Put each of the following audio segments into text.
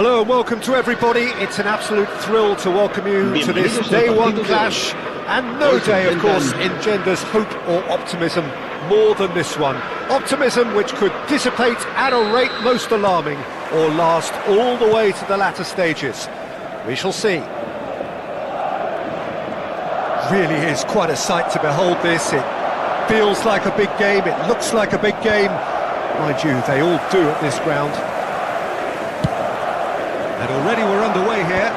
Hello and welcome to everybody. It's an absolute thrill to welcome you to this day one clash, and no day, of course, engenders hope or optimism more than this one. Optimism which could dissipate at a rate most alarming or last all the way to the latter stages. We shall see. Really is quite a sight to behold this. It feels like a big game, it looks like a big game. Mind you, they all do at this ground. And already we're underway here.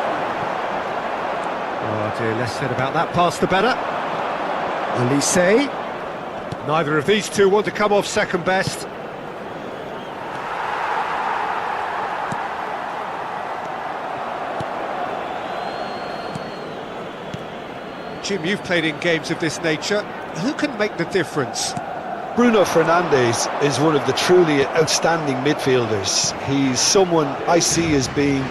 Oh dear, less said about that pass the better. Elise. Neither of these two want to come off second best. Jim, you've played in games of this nature. Who can make the difference? Bruno Fernandes is one of the truly outstanding midfielders. He's someone I see as being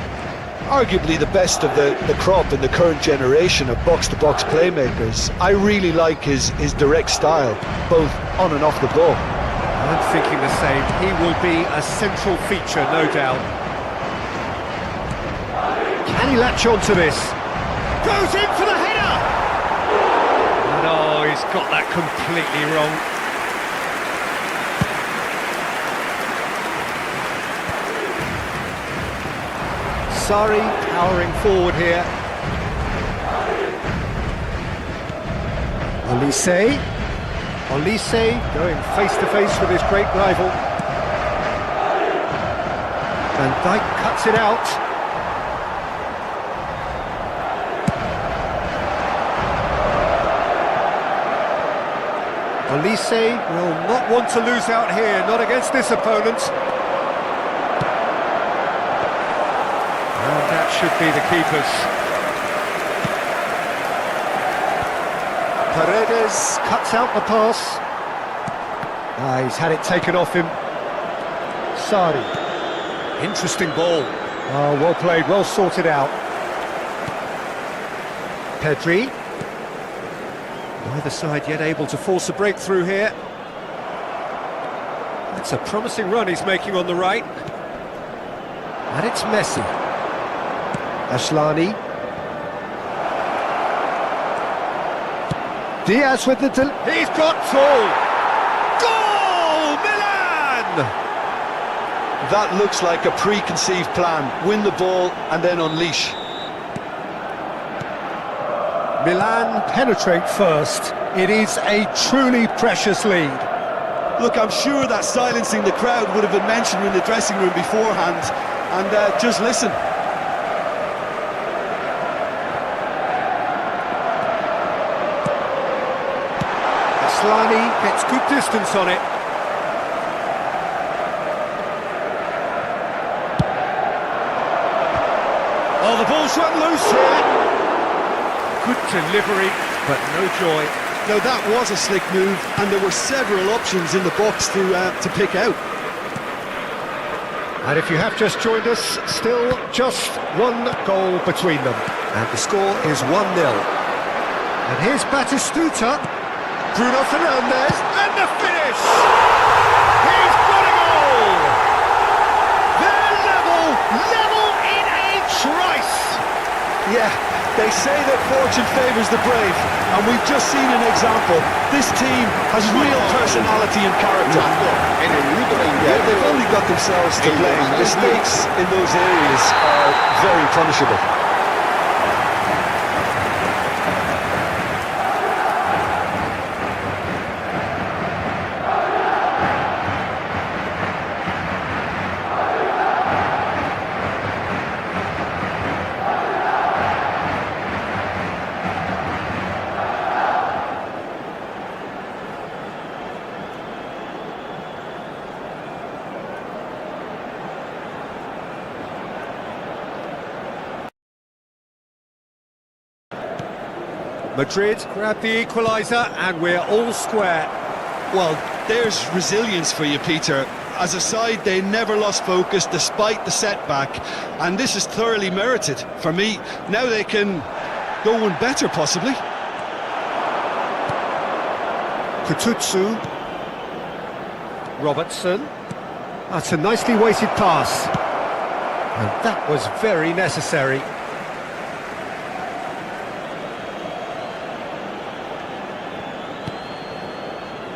arguably the best of the crop in the current generation of box-to-box playmakers. I really like his direct style, both on and off the ball. I'm thinking the same. He will be a central feature, no doubt. Can he latch on to this? Goes in for the header! No, he's got that completely wrong. Sarri powering forward here. Olise going face to face with his great rival. Van Dijk cuts it out. Olise will not want to lose out here, not against this opponent. And that should be the keepers. Paredes cuts out the pass. He's had it taken off him. Sarri. Interesting ball. Oh, well played, well sorted out. Pedri. Neither side yet able to force a breakthrough here. That's a promising run he's making on the right. And it's Messi. Ashlani. Diaz with the... He's got goal! Goal! Milan! That looks like a preconceived plan. Win the ball and then unleash. Milan penetrate first. It is a truly precious lead. Look, I'm sure that silencing the crowd would have been mentioned in the dressing room beforehand. And just listen. Asllani gets good distance on it. Oh, the ball's run loose here. Good delivery, but no joy. Now that was a slick move, and there were several options in the box to pick out. And if you have just joined us, still just one goal between them. And the score is 1-0. And here's Batistuta. Bruno Fernandes, and the finish! He's got a goal! They're level in a trice! Yeah, they say that fortune favours the brave, and we've just seen an example. This team has real personality and character. Yeah, they've only got themselves to blame. Mistakes in those areas are very punishable. Madrid grab the equaliser and we're all square. Well, there's resilience for you, Peter. As a side, they never lost focus despite the setback, and this is thoroughly merited for me. Now they can go one better, possibly. Kututsu. Robertson. That's a nicely weighted pass. And that was very necessary.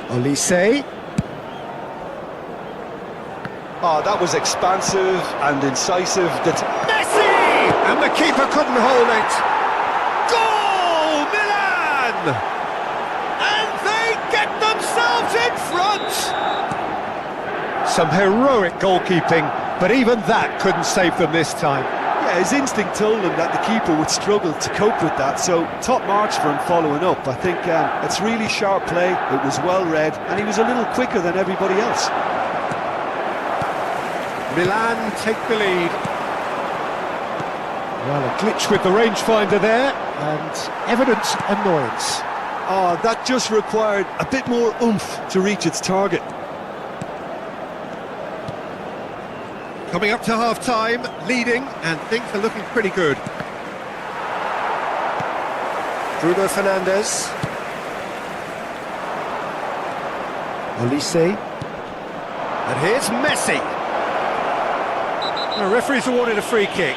Olise. Oh, that was expansive and incisive. Messi! And the keeper couldn't hold it. Goal, Milan! And they get themselves in front! Some heroic goalkeeping, but even that couldn't save them this time. Yeah, his instinct told him that the keeper would struggle to cope with that, so top marks for him following up. I think it's really sharp play, it was well read, and he was a little quicker than everybody else. Milan take the lead. Well, a glitch with the rangefinder there, and evident annoyance. Oh, that just required a bit more oomph to reach its target. Coming up to half-time, leading, and things are looking pretty good. Bruno Fernandes. Olise. And here's Messi. The referee's awarded a free kick.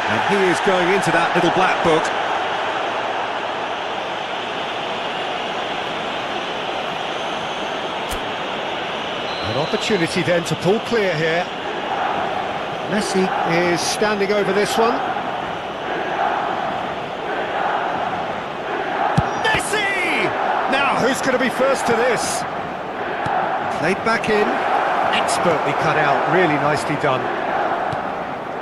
And he is going into that little black book. An opportunity then to pull clear here. Messi is standing over this one. Messi! Now, who's going to be first to this? Played back in. Expertly cut out, really nicely done.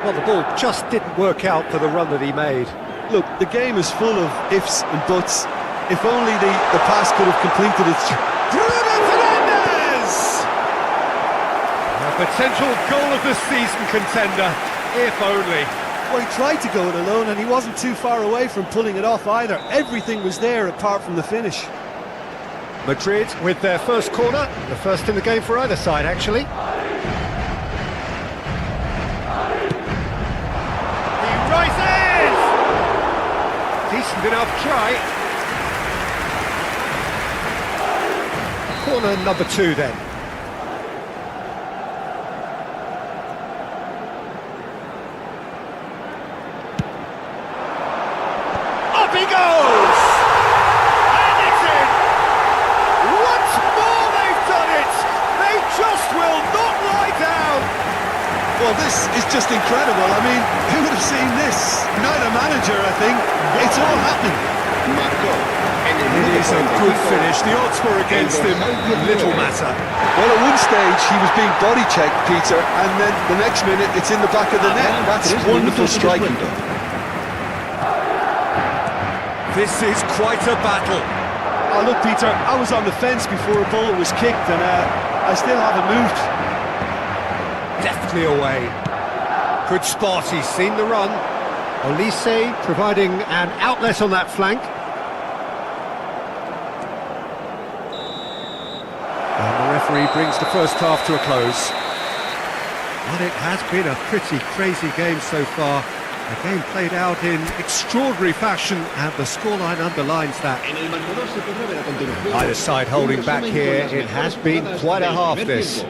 Well, the ball just didn't work out for the run that he made. Look, the game is full of ifs and buts. If only the pass could have completed its... Bruno Fernandes! A potential goal of the season contender, if only. Well, he tried to go it alone and he wasn't too far away from pulling it off either. Everything was there apart from the finish. Madrid with their first corner, the first in the game for either side, actually. He rises! Decent enough try. Corner number 2 then. Up he goes! And it's in! Once more they've done it! They just will not lie down! Well, this is just incredible. I mean, who would have seen this? Neither manager, I think. It's all happening. It is a good finish. The odds were against him. Little matter. Well, at one stage he was being body checked, Peter, and then the next minute it's in the back of the net. That's wonderful striking. This is quite a battle. Oh, look, Peter, I was on the fence before a ball was kicked, and I still haven't moved. Deftly away. Good spot, he's seen the run. Olise providing an outlet on that flank. And the referee brings the first half to a close. Well, it has been a pretty crazy game so far. A game played out in extraordinary fashion, and the scoreline underlines that. Either side holding back here. It has been quite a half, this.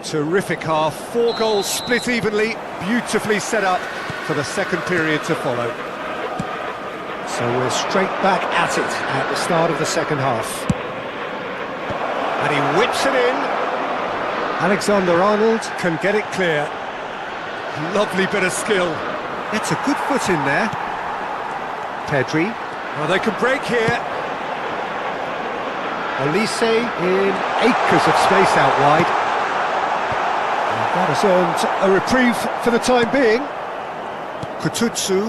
Terrific half, 4 goals split evenly, beautifully set up for the second period to follow. So we're straight back at it at the start of the second half. And he whips it in. Alexander-Arnold can get it clear. Lovely bit of skill. Gets a good foot in there. Pedri. Well, they can break here. Olise in acres of space out wide. That has earned a reprieve for the time being. Kututsu.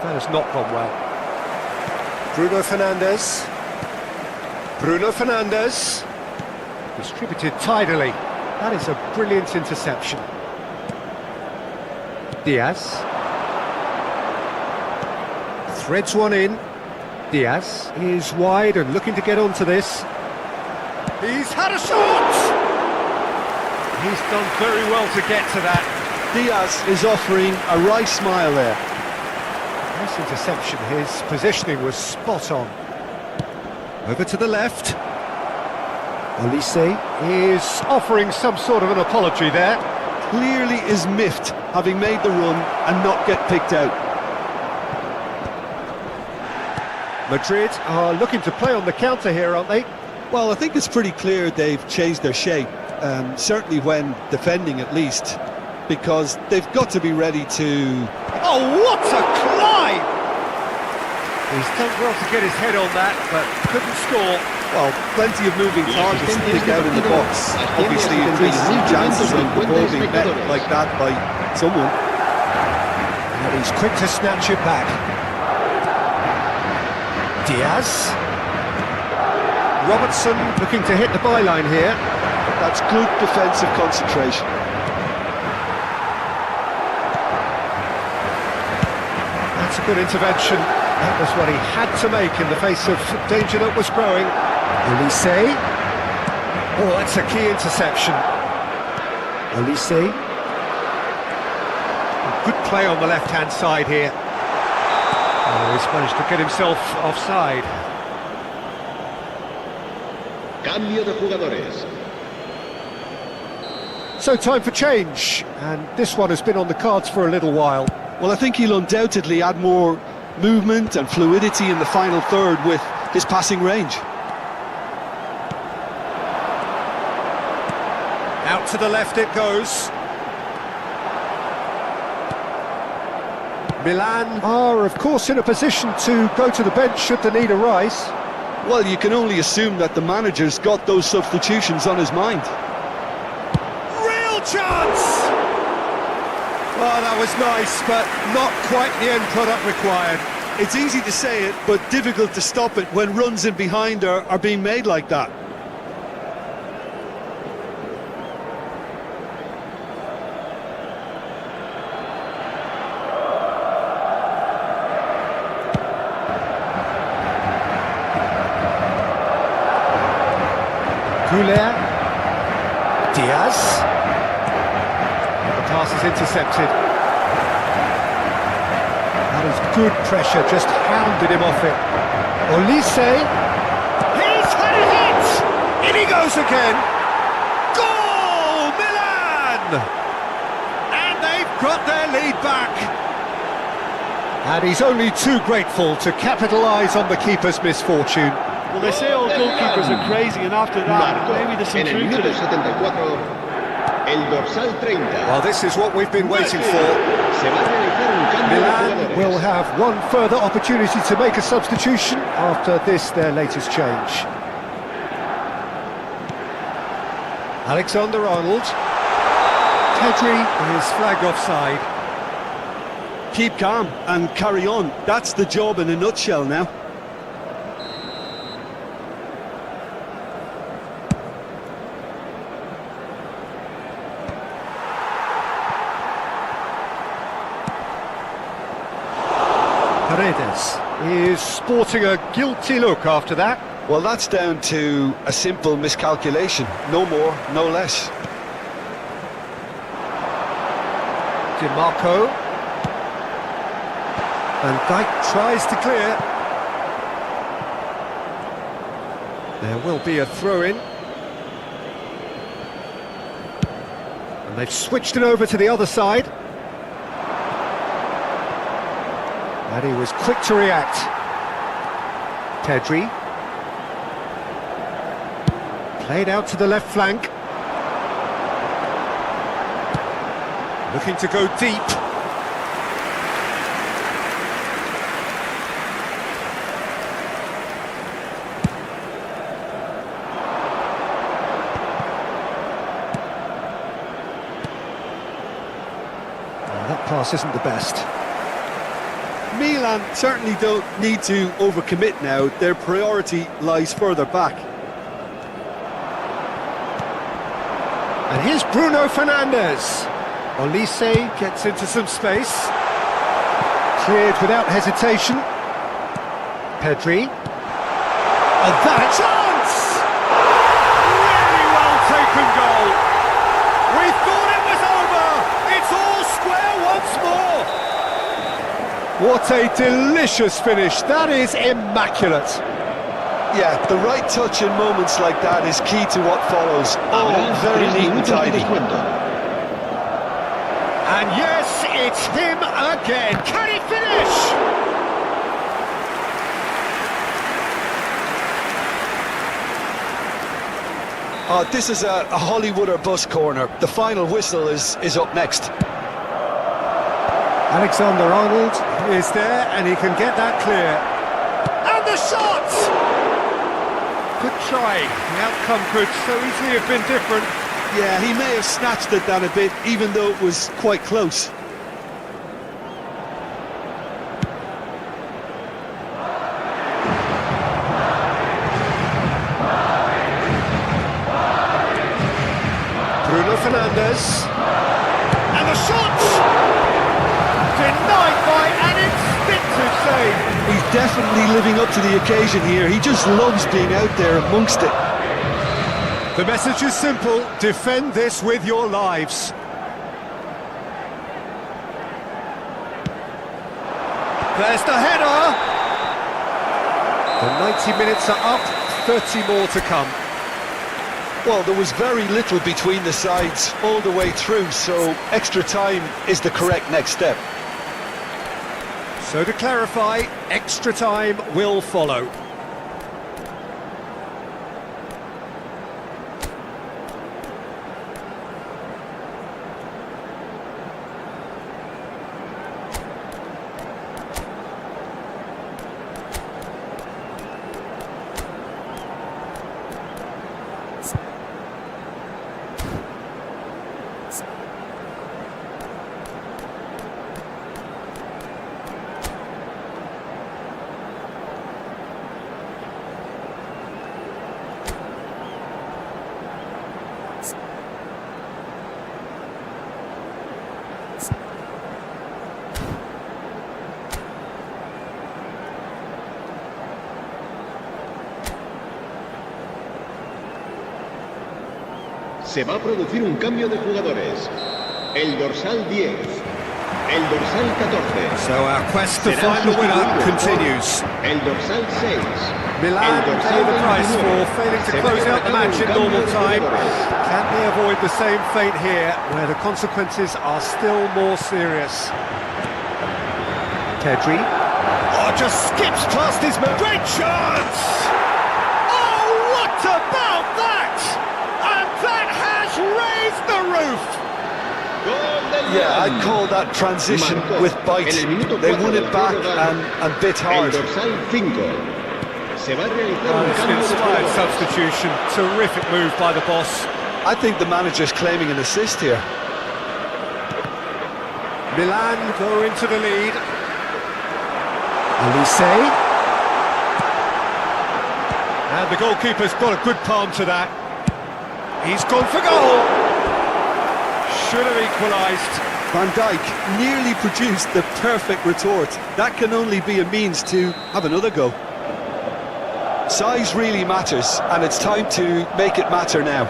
That has not gone well. Bruno Fernandes. Bruno Fernandes. Distributed tidily. That is a brilliant interception. Diaz. Threads one in. Diaz is wide and looking to get onto this. He's had a shot! He's done very well to get to that. Diaz is offering a wry smile there. Nice interception, his positioning was spot on. Over to the left. Olise is offering some sort of an apology there. Clearly is miffed, having made the run and not get picked out. Madrid are looking to play on the counter here, aren't they? Well, I think it's pretty clear they've changed their shape, certainly when defending at least, because they've got to be ready to... Oh, what a climb! He's done well to get his head on that, but couldn't score. Well, plenty of moving targets to pick out in the box. Obviously increases your chances of the ball being met like that by someone. And he's quick to snatch it back. Diaz. Robertson looking to hit the byline here. That's good defensive concentration. That's a good intervention. That was what he had to make in the face of danger that was growing. Olise. Oh, that's a key interception. Olise. Good play on the left-hand side here. Oh, he's managed to get himself offside. Cambio de jugadores. So time for change, and this one has been on the cards for a little while. Well, I think he'll undoubtedly add more movement and fluidity in the final third with his passing range. Out to the left it goes. Milan are, of course, in a position to go to the bench should the need arise. Well, you can only assume that the manager's got those substitutions on his mind. Real chance! Oh, that was nice, but not quite the end product required. It's easy to say it, but difficult to stop it when runs in behind are being made like that. Goulet. Diaz. The pass is intercepted. That is good pressure, just hounded him off it. Olise. He's had a hit! In he goes again. Goal! Milan! And they've got their lead back. And he's only too grateful to capitalise on the keeper's misfortune. Well, they say all goalkeepers are crazy, and after that, maybe there's some truth to it. 74, el dorsal 30. Well, this is what we've been waiting for. Milan will have one further opportunity to make a substitution after this, their latest change. Alexander-Arnold. Pedri is flagged offside. Keep calm and carry on. That's the job in a nutshell now. Paredes is sporting a guilty look after that. Well, that's down to a simple miscalculation. No more, no less. Di Marco. Van Dijk tries to clear. There will be a throw-in. And they've switched it over to the other side. And he was quick to react. Pedri. Played out to the left flank. Looking to go deep. That pass isn't the best. Milan certainly don't need to overcommit now. Their priority lies further back. And here's Bruno Fernandes. Olise gets into some space. Cleared without hesitation. Pedri. And that a chance! Really well taken goal. We thought it was over. It's all square once more. What a delicious finish. That is immaculate. Yeah, the right touch in moments like that is key to what follows. Oh, Habrá very 3 neat and minutos de tidy. descuento. And yes, it's him again. Can he finish? Oh, this is a Hollywood or bust corner. The final whistle is up next. Alexander-Arnold is there and he can get that clear. And the shot! Good try. The outcome could so easily have been different. Yeah, he may have snatched it down a bit, even though it was quite close. Bruno Fernandes. And the shot! Denied by an instinctive save. He's definitely living up to the occasion here. He just loves being out there amongst it. The message is simple: defend this with your lives. There's the header! The 90 minutes are up, 30 more to come. Well, there was very little between the sides all the way through, so extra time is the correct next step. So to clarify, extra time will follow. Se va a producir un cambio de jugadores. El dorsal 10, el dorsal 14. So our quest to Será find the winner sustituido por continues. El dorsal 6. Milan el pay the price for failing to Se close va a out the marcar match un in cambio normal de time. jugadores. Can they avoid the same fate here, where the consequences are still more serious? Pedri. Oh, just skips past his man. Great chance! Oh, what about that? And that has raised the roof! Gol del Yeah, I'd Milan. call that transition Marcó with bite. en el minuto They 4 won del it back juego and bit El hard. dorsal 5. Se va a realizar Oh, un it's an cambio de inspired jugadores. substitution. Terrific move by the boss. I think the manager's claiming an assist here. Milan go into the lead. Elise. And the goalkeeper's got a good palm to that. He's gone for goal. Should have equalised. Van Dijk nearly produced the perfect retort. That can only be a means to have another go. Size really matters, and it's time to make it matter now.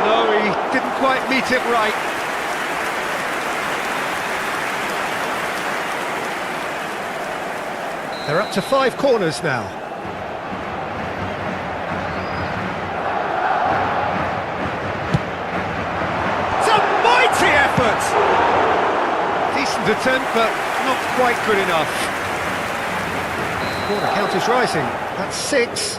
No, he didn't quite meet it right. They're up to 5 corners now. It's a mighty effort! Decent attempt, but not quite good enough. Corner count is rising. That's 6.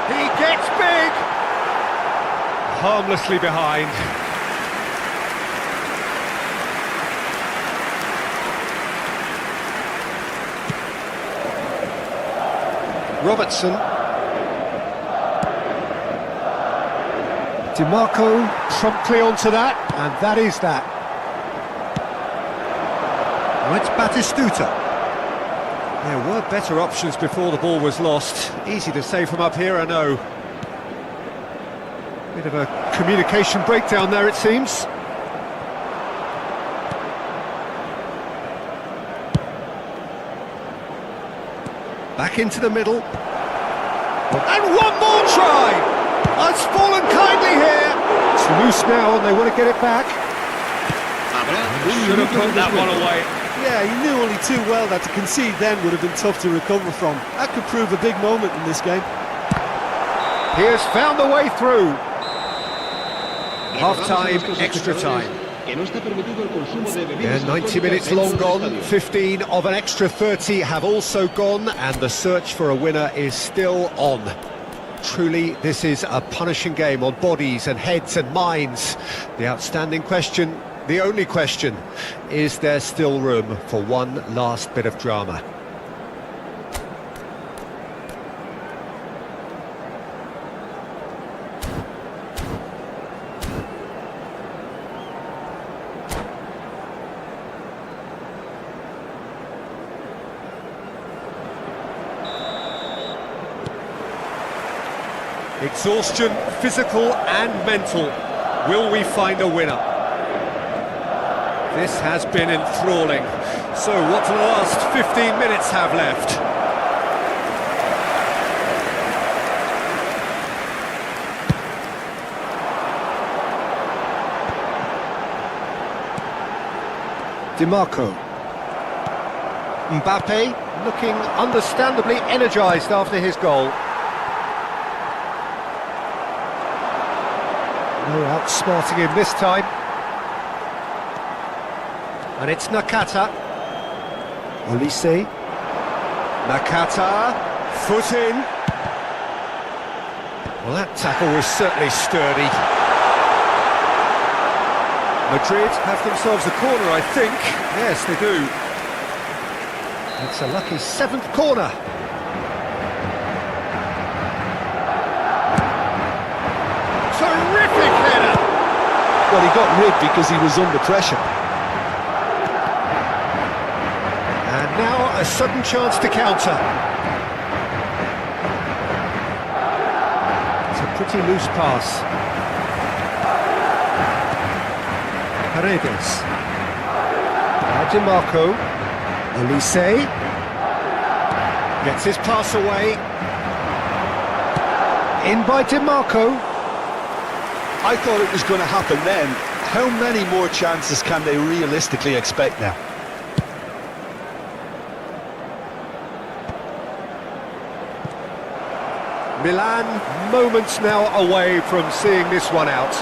He gets big! Harmlessly behind. Robertson. DiMarco promptly onto that, and that is that. Now it's Batistuta. There were better options before the ball was lost. Easy to say from up here, I know. Bit of a communication breakdown there, it seems. Back into the middle. And one more try! It's fallen kindly here. It's loose now and they want to get it back. Should have put that one away. Yeah, he knew only too well that to concede then would have been tough to recover from. That could prove a big moment in this game. He has found the way through. Half-time, extra time. Yeah, 90 minutes long gone, 15 of an extra 30 have also gone, and the search for a winner is still on. Truly, this is a punishing game on bodies and heads and minds. The outstanding question, the only question, is there still room for one last bit of drama? Exhaustion, physical and mental. Will we find a winner? This has been enthralling. So what do the last 15 minutes have left? DiMarco. Mbappe looking understandably energised after his goal. No outsmarting him this time. And it's Nakata. Olise. Nakata. Foot in. Well, that tackle was certainly sturdy. Madrid have themselves a corner, I think. Yes, they do. It's a lucky 7th corner. Terrific header! Well, he got rid because he was under pressure. And now a sudden chance to counter. It's a pretty loose pass. Paredes. Now DiMarco. Olise. Gets his pass away. In by DiMarco. I thought it was going to happen then. How many more chances can they realistically expect now? Milan moments now away from seeing this one out.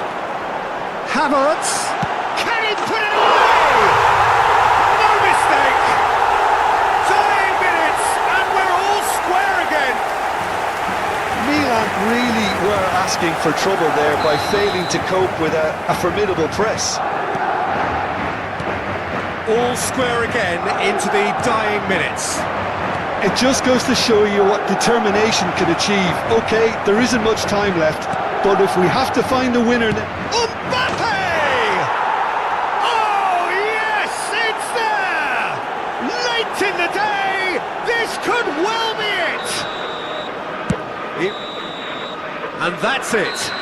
Havertz. Can he put it away? No mistake. Dying minutes and we're all square again. Milan really were asking for trouble there by failing to cope with a formidable press. All square again into the dying minutes. It just goes to show you what determination can achieve. Okay, there isn't much time left, but if we have to find a winner... Mbappe! Oh, yes, it's there! Late in the day, this could well be it! And that's it.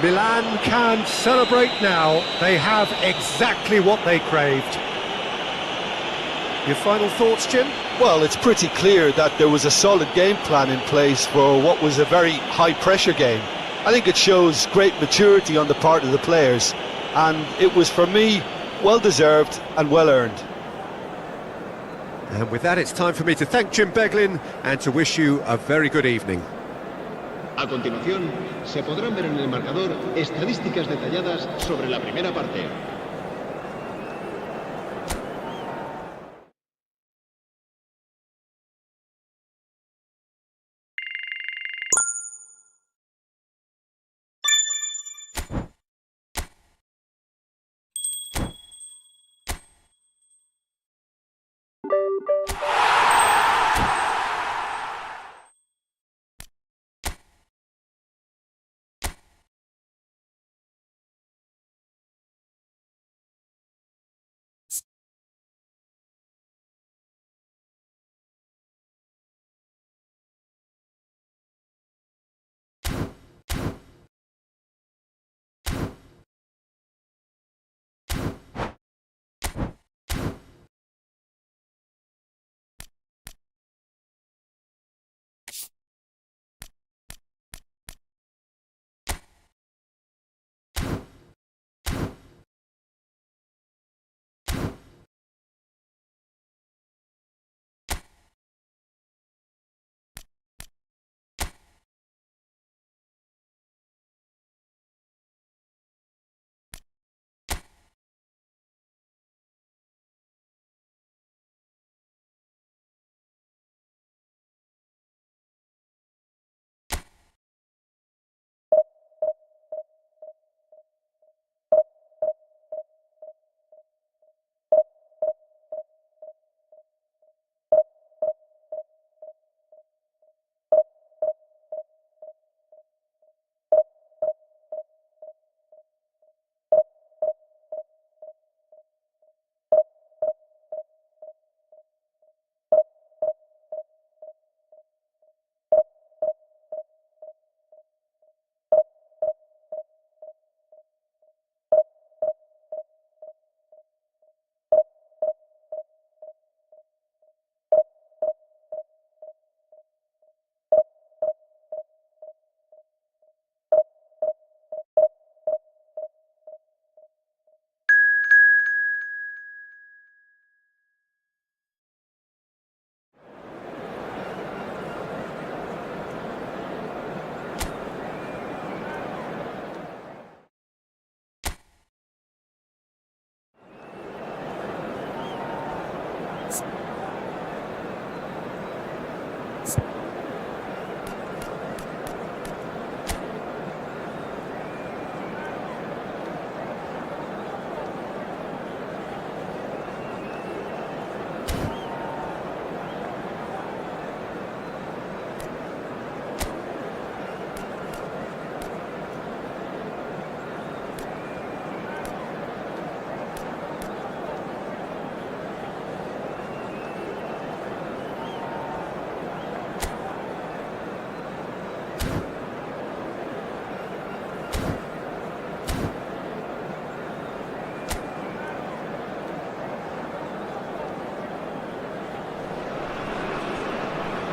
Milan can celebrate now. They have exactly what they craved. Your final thoughts, Jim? Well, it's pretty clear that there was a solid game plan in place for what was a very high-pressure game. I think it shows great maturity on the part of the players, and it was, for me, well-deserved and well-earned. And with that, it's time for me to thank Jim Beglin and to wish you a very good evening. A continuación, se podrán ver en el marcador estadísticas detalladas sobre la primera parte.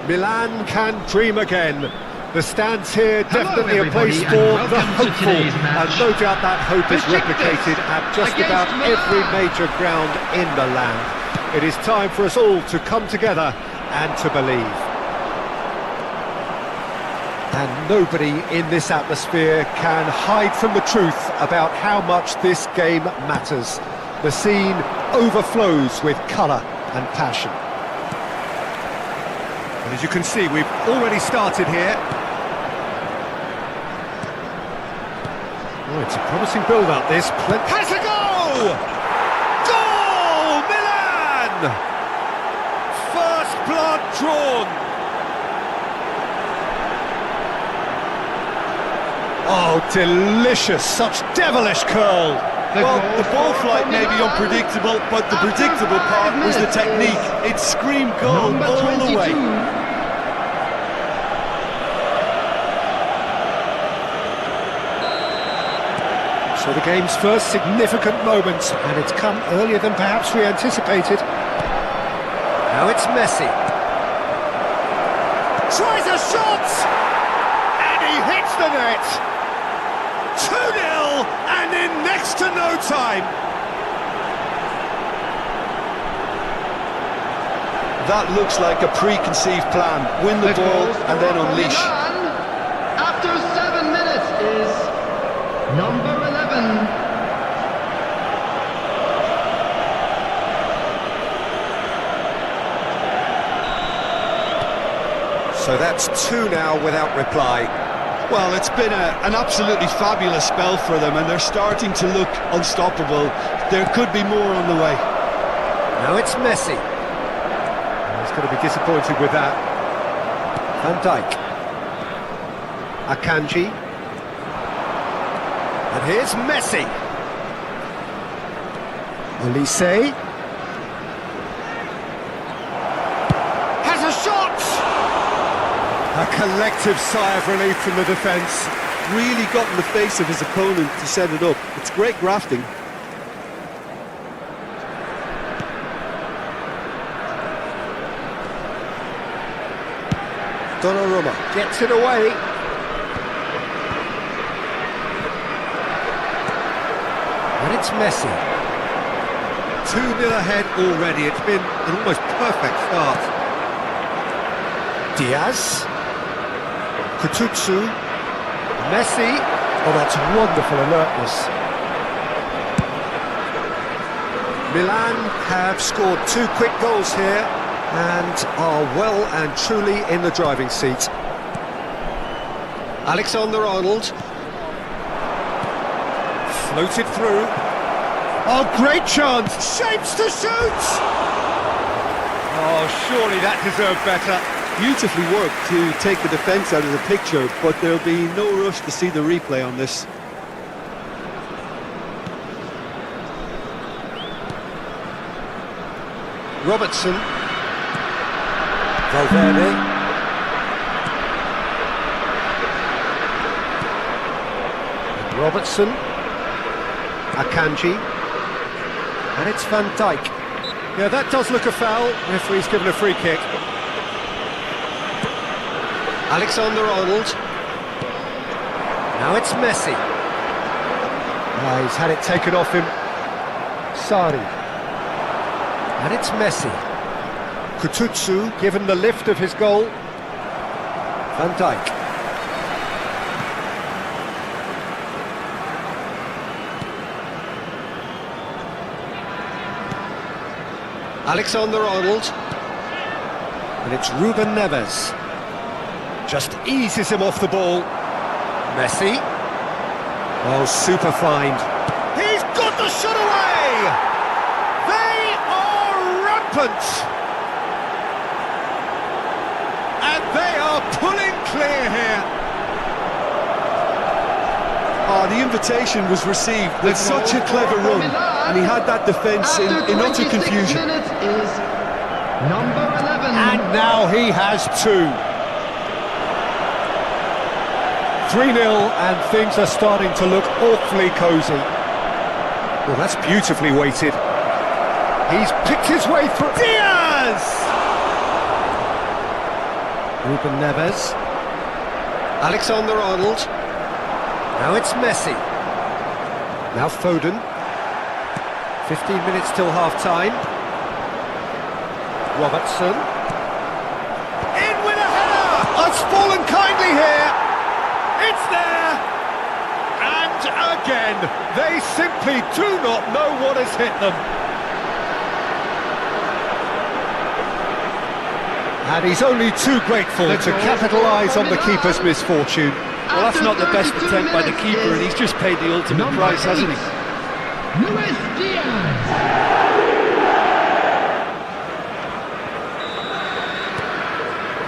Milan can dream again. The stands here definitely a everybody, place and for welcome the to hopeful, today's and match. no doubt that hope is Besiktas replicated at just against about Milan. every major ground in the land. It is time for us all to come together and to believe. And nobody in this atmosphere can hide from the truth about how much this game matters. The scene overflows with colour and passion. And as you can see, we've already started here. Oh, it's a promising build-up, this. Has a goal! Goal! Milan! First blood drawn. Oh, delicious, such devilish curl. Well, the ball flight may be unpredictable, but the predictable part was the technique. It screamed goal Number all 22. the way. So the game's first significant moment, and it's come earlier than perhaps we anticipated. Now it's Messi. Tries a shot! And he hits the net! 2-0, and in next to no time! That looks like a preconceived plan. Win the ball and then unleash. Milan, after 7 minutes, is number 11. So that's 2 now without reply. Well, it's been an absolutely fabulous spell for them, and they're starting to look unstoppable. There could be more on the way. Now it's Messi. He's going to be disappointed with that. Van Dijk. Akanji. And here's Messi. Olise. Has a shot! A collective sigh of relief from the defence. Really got in the face of his opponent to set it up. It's great grafting. Donnarumma gets it away. And it's Messi. 2-0 ahead already. It's been an almost perfect start. Diaz. Kututsu. Messi. Oh, that's wonderful alertness. Milan have scored 2 quick goals here and are well and truly in the driving seat. Alexander-Arnold. Floated through. Oh, great chance! Shapes to shoot! Oh, surely that deserved better. Beautifully worked to take the defence out of the picture, but there'll be no rush to see the replay on this. Robertson. Valverde. Robertson. Akanji. And it's Van Dijk. Yeah, that does look a foul. Referee's given a free kick. Alexander-Arnold. Now it's Messi. He's had it taken off him. Sarri. And it's Messi. Kututsu given the lift of his goal. Van Dijk. Alexander-Arnold. And it's Ruben Neves. Just eases him off the ball. Messi. Oh, super find. He's got the shot away! They are rampant! And they are pulling clear here. Oh, the invitation was received with such a clever run, and he had that defence in utter confusion. Minutes is number 11. And now he has 2. 3-0, and things are starting to look awfully cosy. Well, that's beautifully weighted. He's picked his way through. Diaz! Ruben Neves. Alexander-Arnold. Now it's Messi. Now Foden. 15 minutes till half-time. Robertson. In with a header! Oh, it's fallen kindly here. It's there! And again, they simply do not know what has hit them. And he's only too grateful to capitalise on the keeper's misfortune. Well, that's not the best attempt by the keeper, and he's just paid the ultimate price, hasn't he? Luis Diaz.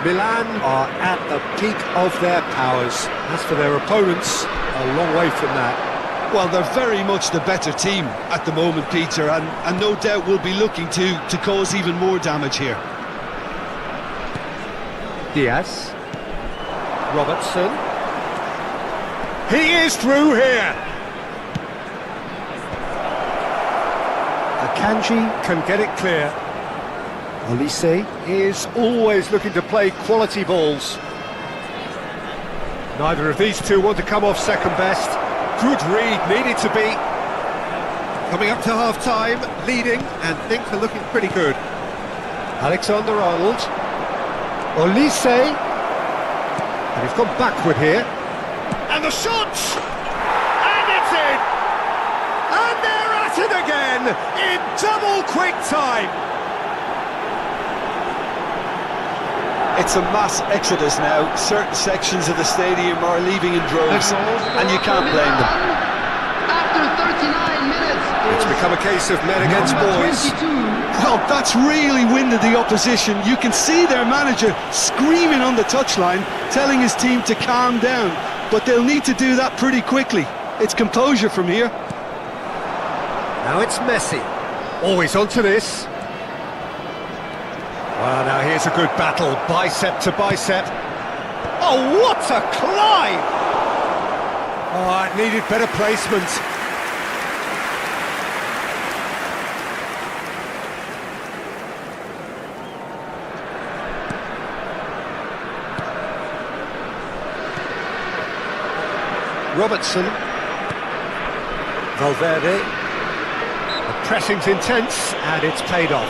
Milan are at the peak of their powers. As for their opponents, a long way from that. Well, they're very much the better team at the moment, Peter, and no doubt will be looking to cause even more damage here. Diaz. Robertson. He is through here. Akanji can get it clear. Olise is always looking to play quality balls. Neither of these two want to come off second best. Good read, needed to be. Coming up to half-time, leading, and things are looking pretty good. Alexander-Arnold. Olise. And he's gone backward here. And the shot! And it's in! And they're at it again in double quick time! It's a mass exodus now. Certain sections of the stadium are leaving in droves, and you can't blame them. After 39 minutes, It's become a case of men against boys. 22. Well, that's really winded the opposition. You can see their manager screaming on the touchline, telling his team to calm down. But they'll need to do that pretty quickly. It's composure from here. Now it's Messi. Always onto this. Well, now here's a good battle, bicep to bicep. Oh, what a climb! Oh, it needed better placement. Robertson. Valverde. The pressing's intense, and it's paid off.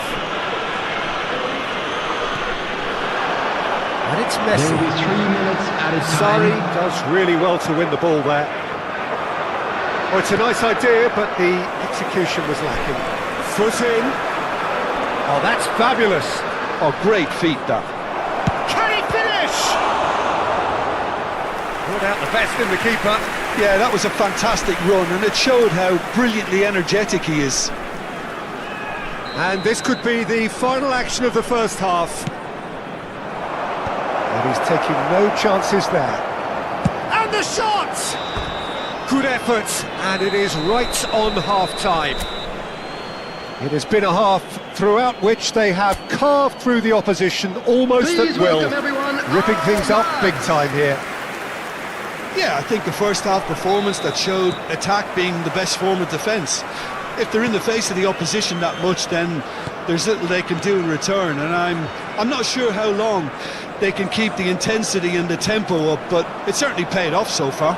And it's There Messi. will be 3 minutes at a Sarri time. does really well to win the ball there. Oh, it's a nice idea, but the execution was lacking. Foot in. Oh, that's fabulous. Oh, great feat, that. Can he finish? Brought out the best in the keeper. Yeah, that was a fantastic run, and it showed how brilliantly energetic he is. And this could be the final action of the first half. And he's taking no chances there. And the shot! Good effort, and it is right on half-time. It has been a half throughout which they have carved through the opposition almost Please at will. welcome everyone. Ripping things up big time here. Yeah, I think the first half performance that showed attack being the best form of defence. If they're in the face of the opposition that much, then there's little they can do in return, and I'm not sure how long they can keep the intensity and the tempo up, but it certainly paid off so far.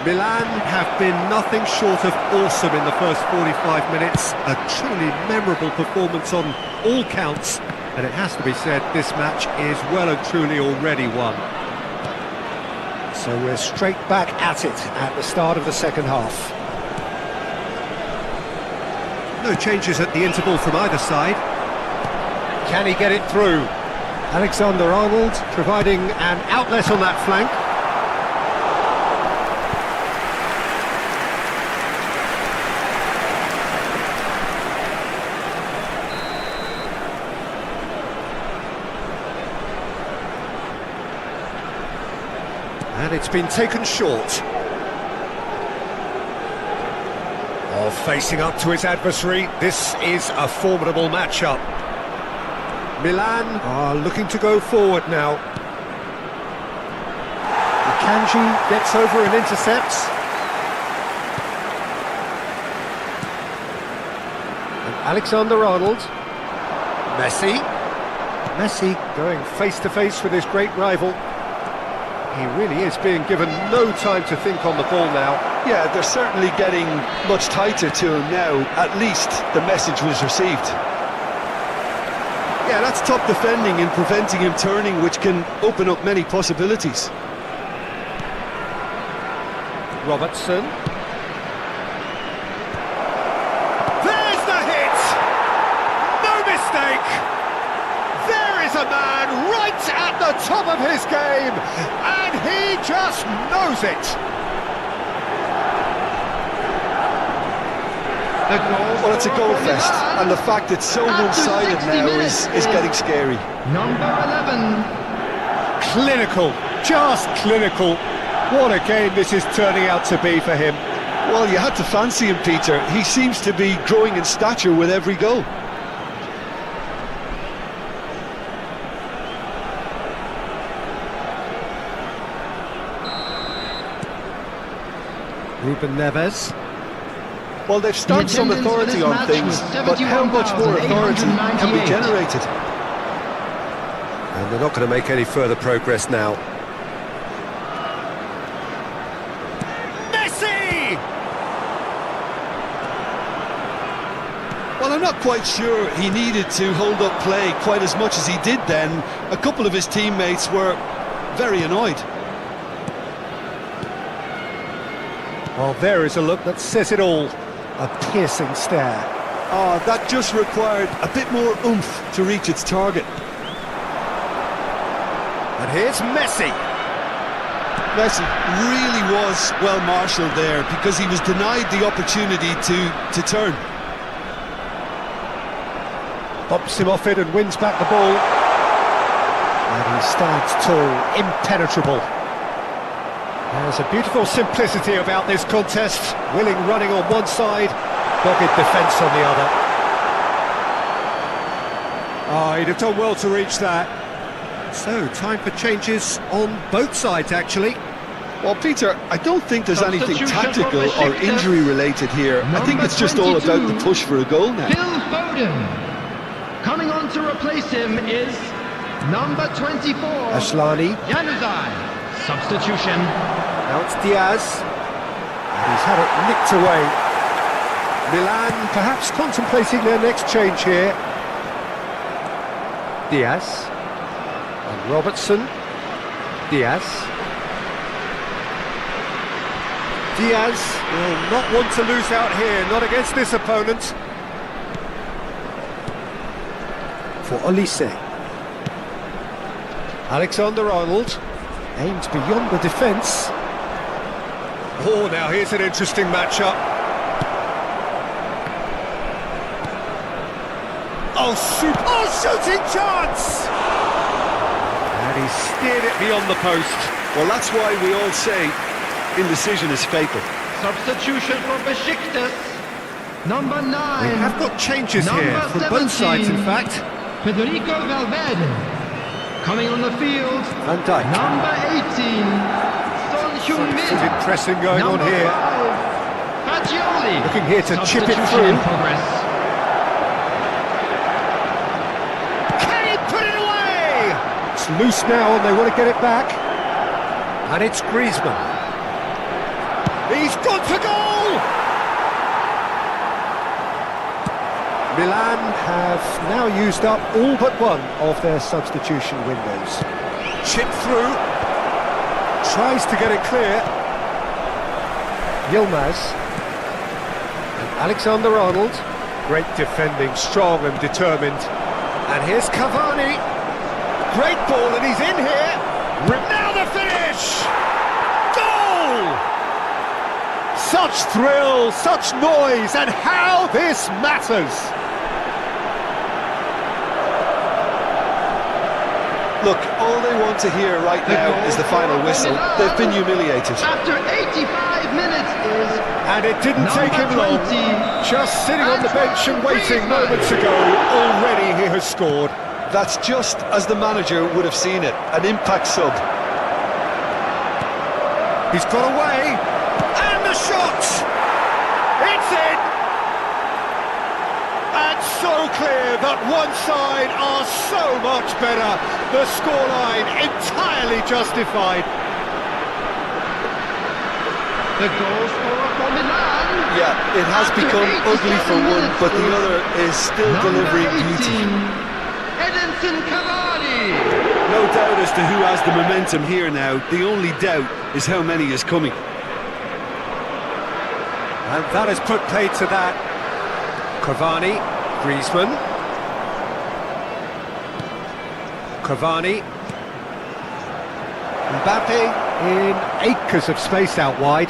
Milan have been nothing short of awesome in the first 45 minutes. A truly memorable performance on all counts, and it has to be said, this match is well and truly already won. So we're straight back at it at the start of the second half. No changes at the interval from either side. Can he get it through? Alexander-Arnold providing an outlet on that flank. And it's been taken short. Oh, facing up to his adversary, this is a formidable matchup. Milan are looking to go forward now. Akanji gets over and intercepts. And Alexander-Arnold. Messi. Messi going face to face with his great rival. He really is being given no time to think on the ball now. Yeah, they're certainly getting much tighter to him now. At least the message was received. Yeah, that's top defending and preventing him turning, which can open up many possibilities. Robertson. There's the hit! No mistake! There is a man right at the top of his game, and he just knows it! Well, it's a goal fest, and the fact it's so one-sided now is getting scary. Number 11. Clinical, just clinical. What a game this is turning out to be for him. Well, you had to fancy him, Peter. He seems to be growing in stature with every goal. Ruben Neves. Well, they've stamped some authority on things, but how much more authority can be generated? And they're not going to make any further progress now. Messi! Well, I'm not quite sure he needed to hold up play quite as much as he did then. A couple of his teammates were very annoyed. Well, there is a look that says it all. A piercing stare. Oh, that just required a bit more oomph to reach its target. And here's Messi. Messi really was well marshalled there because he was denied the opportunity to turn. Pops him off it and wins back the ball. And he stands tall, impenetrable. There's a beautiful simplicity about this contest. Willing running on one side, dogged defence on the other. Oh, he'd have done well to reach that. So, time for changes on both sides, actually. Well, Peter, I don't think there's anything tactical or injury related here. I think it's just all about the push for a goal now. Phil Foden. Coming on to replace him is number 24. Ashlani. Januzaj. Substitution. Now it's Diaz. And he's had it nicked away. Milan perhaps contemplating their next change here. Diaz. And Robertson. Diaz. Diaz will not want to lose out here, not against this opponent. For Olise. Alexander-Arnold. Aimed beyond the defence. Oh, now here's an interesting matchup. Oh, shooting chance! And he steered it beyond the post. Well, that's why we all say indecision is fatal. Substitution for Besiktas. Number 9. We have got changes here from both sides, in fact. Federico Valverde. Coming on the field, Van Dijk. number 18, Son Heung-min. Good pressing going on here. 5, Fagioli. Looking here to chip it Substitution through. in progress. Can he put it away? It's loose now and they want to get it back. And it's Griezmann. He's gone for goal! Milan have now used up all but one of their substitution windows. Chip through. Tries to get it clear. Yilmaz. And Alexander-Arnold. Great defending, strong and determined. And here's Cavani. Great ball and he's in here. Now the finish! Goal! Such thrill, such noise, and how this matters! Look, all they want to hear right now is the final whistle. They've been humiliated. After 85 minutes is... And it didn't take him long. Just sitting on the bench and waiting moments ago, already he has scored. That's just as the manager would have seen it, an impact sub. He's got away, and the shot! It's in! And so clear that one side are so much better. The scoreline entirely justified. The goal scorer for Milan. Yeah, it has After become ugly for 87 one, minutes but the is other is still delivering beauty. Edinson Cavani. No doubt as to who has the momentum here now. The only doubt is how many is coming. And that has put paid to that. Cavani, Griezmann. Cavani. Mbappe in acres of space out wide.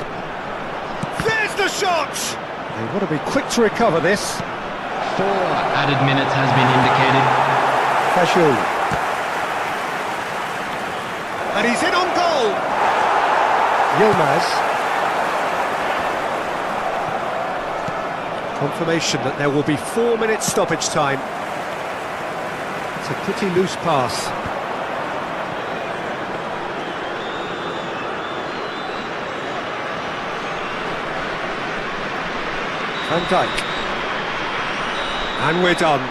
There's the shot! They want to be quick to recover this. 4 added minutes has been indicated. Fashion. And he's in on goal. Yilmaz. Confirmation that there will be 4 minutes stoppage time. It's a pretty loose pass. Van Dijk. And we're done.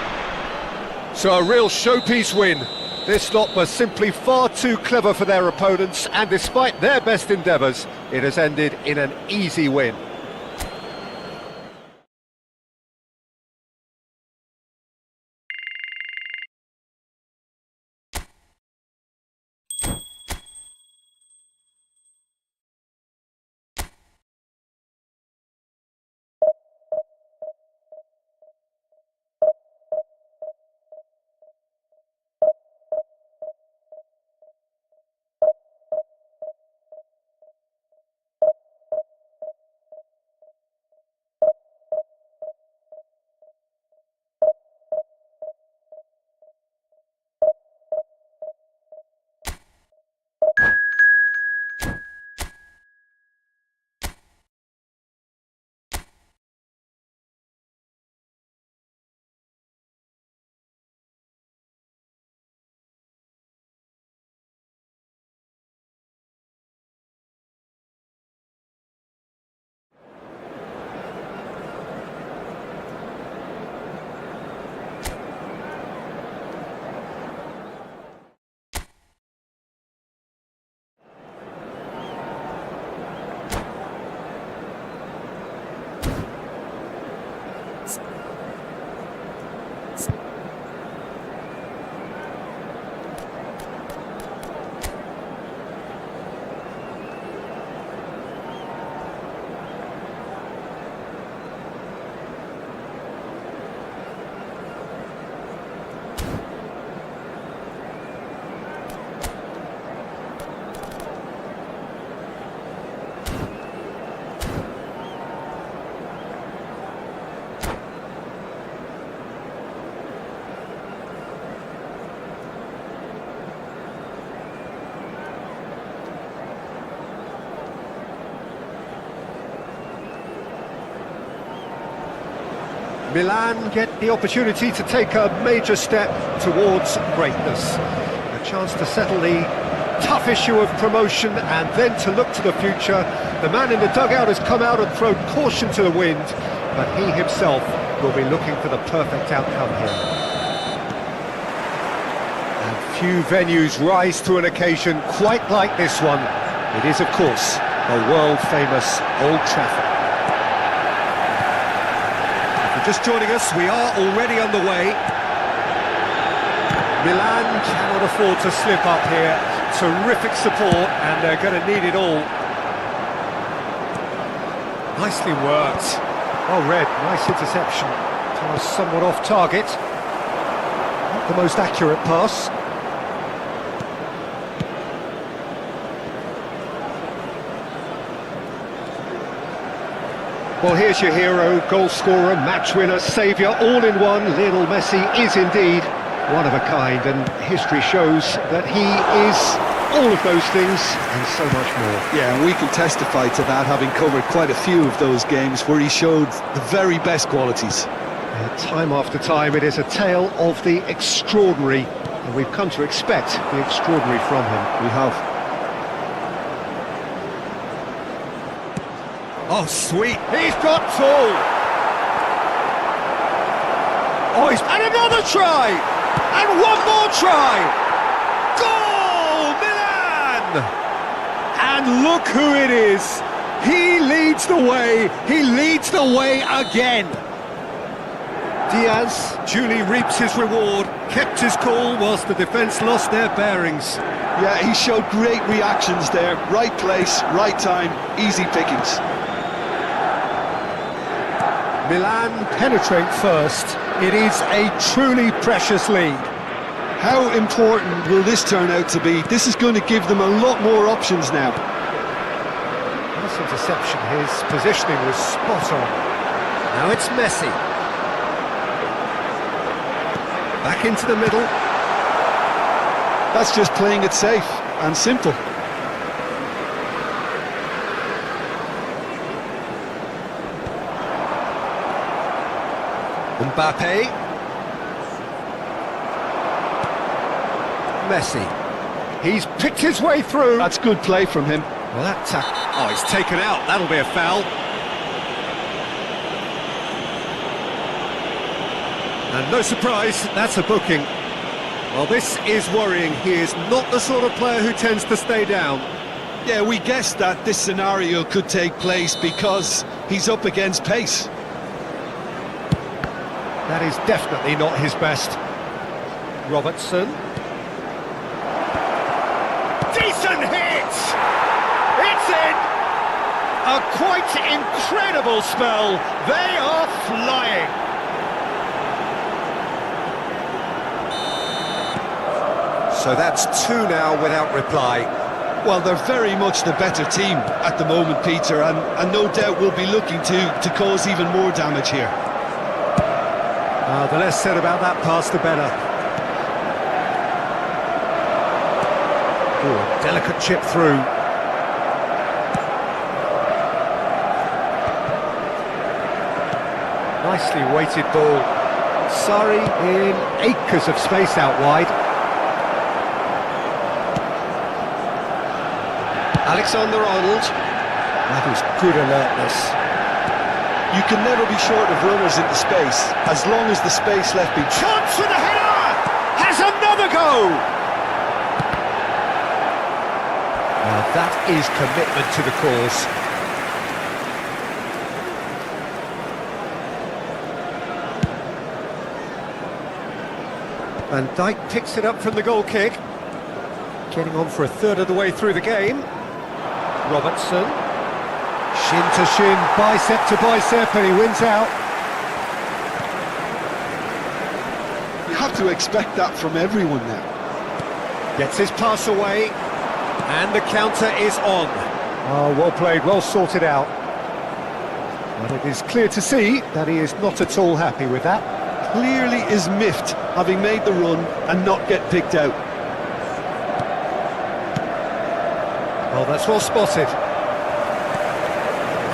So a real showpiece win. This lot was simply far too clever for their opponents, and despite their best endeavours, it has ended in an easy win. Milan get the opportunity to take a major step towards greatness. A chance to settle the tough issue of promotion and then to look to the future. The man in the dugout has come out and thrown caution to the wind, but he himself will be looking for the perfect outcome here. And few venues rise to an occasion quite like this one. It is, of course, a world-famous Old Trafford. Just joining us, we are already underway. Milan cannot afford to slip up here. Terrific support, and they're going to need it all. Nicely worked. Well read, nice interception. Was somewhat off target. Not the most accurate pass. Well, here's your hero, goal scorer, match winner, saviour, all in one. Lionel Messi is indeed one of a kind, and history shows that he is all of those things and so much more. Yeah, and we can testify to that, having covered quite a few of those games where he showed the very best qualities. Time after time, it is a tale of the extraordinary, and we've come to expect the extraordinary from him. We have. Oh, sweet. He's got tall. Oh, and another try! And one more try! Goal, Milan! And look who it is! He leads the way, he leads the way again! Diaz duly reaps his reward, kept his cool whilst the defence lost their bearings. Yeah, he showed great reactions there. Right place, right time, easy pickings. Milan penetrate first. It is a truly precious lead. How important will this turn out to be? This is going to give them a lot more options now. Nice interception, his positioning was spot on. Now it's Messi. Back into the middle. That's just playing it safe and simple. Mbappe. Messi. He's picked his way through. That's good play from him. Well, that oh, he's taken out. That'll be a foul. And no surprise, that's a booking. Well, this is worrying. He is not the sort of player who tends to stay down. Yeah, we guessed that this scenario could take place because he's up against pace. That is definitely not his best. Robertson. Decent hit! It's in! A quite incredible spell. They are flying. So that's two now without reply. Well, they're very much the better team at the moment, Peter, and no doubt will be looking to cause even more damage here. The less said about that pass, the better. Ooh, a delicate chip through. Nicely weighted ball. Sarri in acres of space out wide. Alexander-Arnold. That is good alertness. You can never be short of runners into space, as long as the space left be... Chance for the header! Has another go! Now that is commitment to the cause. Van Dijk picks it up from the goal kick. Getting on for a third of the way through the game. Robertson. Shin to shin, bicep to bicep, and he wins out. You have to expect that from everyone now. Gets his pass away, and the counter is on. Oh, well played, well sorted out. But it is clear to see that he is not at all happy with that. Clearly is miffed, having made the run and not get picked out. Oh, that's well spotted.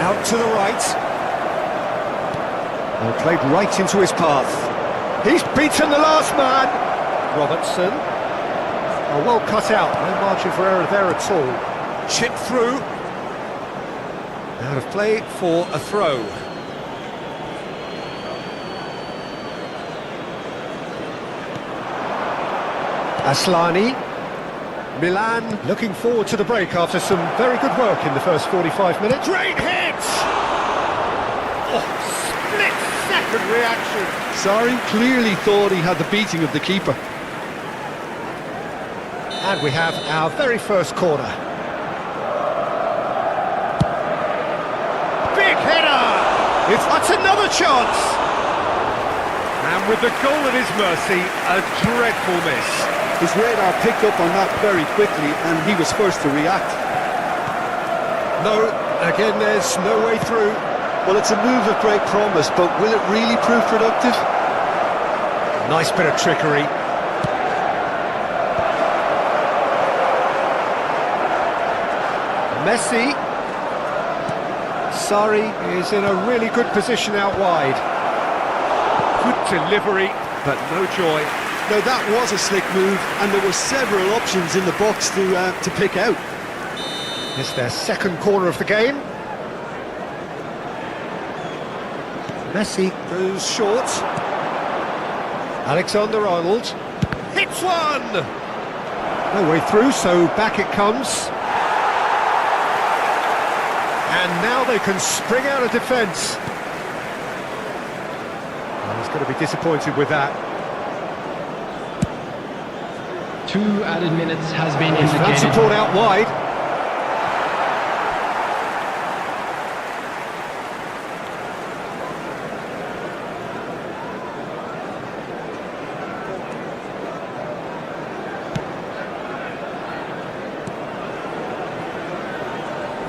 Out to the right. Well, played right into his path. He's beaten the last man. Robertson. Oh, well cut out. No margin for error there at all. Chip through. Out of play for a throw. Aslani. Milan looking forward to the break after some very good work in the first 45 minutes. Great hit! Oh, split-second reaction. Sarri clearly thought he had the beating of the keeper. And we have our very first corner. Big header! That's another chance! And with the goal at his mercy, a dreadful miss. His radar picked up on that very quickly, and he was first to react. No, again, there's no way through. Well, it's a move of great promise, but will it really prove productive? Nice bit of trickery. Messi. Sarri is in a really good position out wide. Good delivery, but no joy. Now that was a slick move, and there were several options in the box to pick out. It's their second corner of the game. Messi goes short. Alexander-Arnold hits one! No way through, so back it comes. And now they can spring out of defence. Well, he's going to be disappointed with that. 2 added minutes has been Found indicated. support out wide.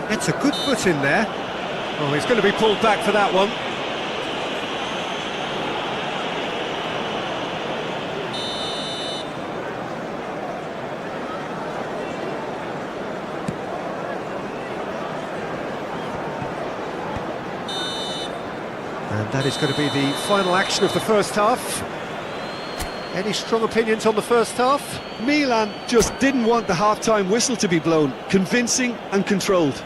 It's a good foot in there. Oh, he's going to be pulled back for that one. And that is going to be the final action of the first half. Any strong opinions on the first half? Milan just didn't want the half-time whistle to be blown. Convincing and controlled.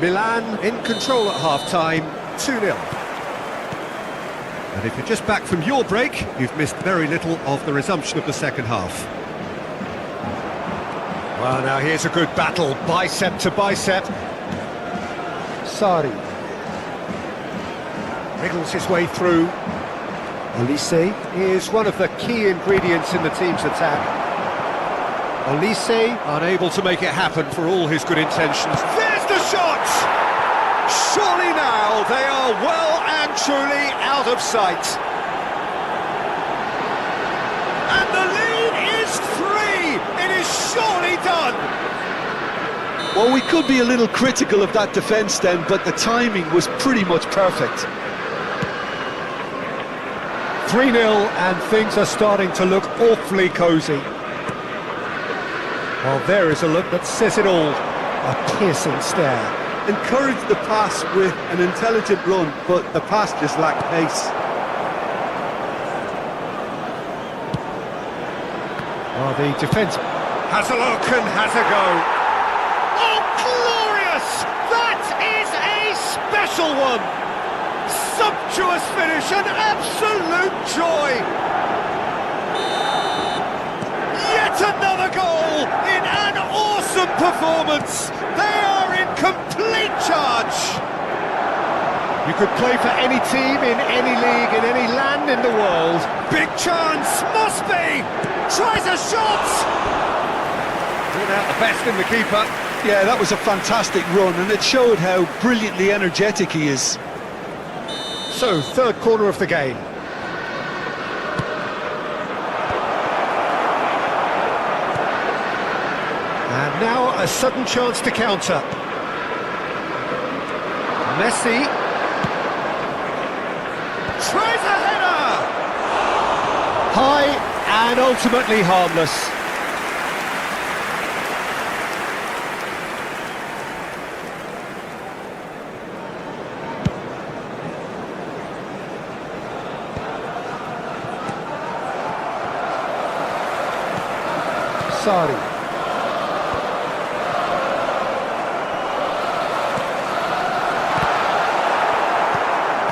Milan in control at half-time, 2-0. And if you're just back from your break, you've missed very little of the resumption of the second half. Well, now here's a good battle, bicep to bicep. Sari wriggles his way through. Olise is one of the key ingredients in the team's attack. Olise unable to make it happen for all his good intentions. There's the shot! Surely now they are well and truly out of sight. And the lead is 3! It is surely done! Well, we could be a little critical of that defence then, but the timing was pretty much perfect. 3-0 and things are starting to look awfully cosy. Well, there is a look that says it all. A piercing stare. Encouraged the pass with an intelligent run, but the pass just lacked pace. Well, the defence has a look and has a go. Oh, glorious! That is a special one! Sumptuous finish, an absolute joy! Yet another goal in an awesome performance! They are in complete charge! You could play for any team in any league, in any land in the world. Big chance, must be! Tries a shot! Brought out the best in the keeper. Yeah, that was a fantastic run, and it showed how brilliantly energetic he is. So, third corner of the game. And now a sudden chance to counter. Messi tries a header! High and ultimately harmless. Sari.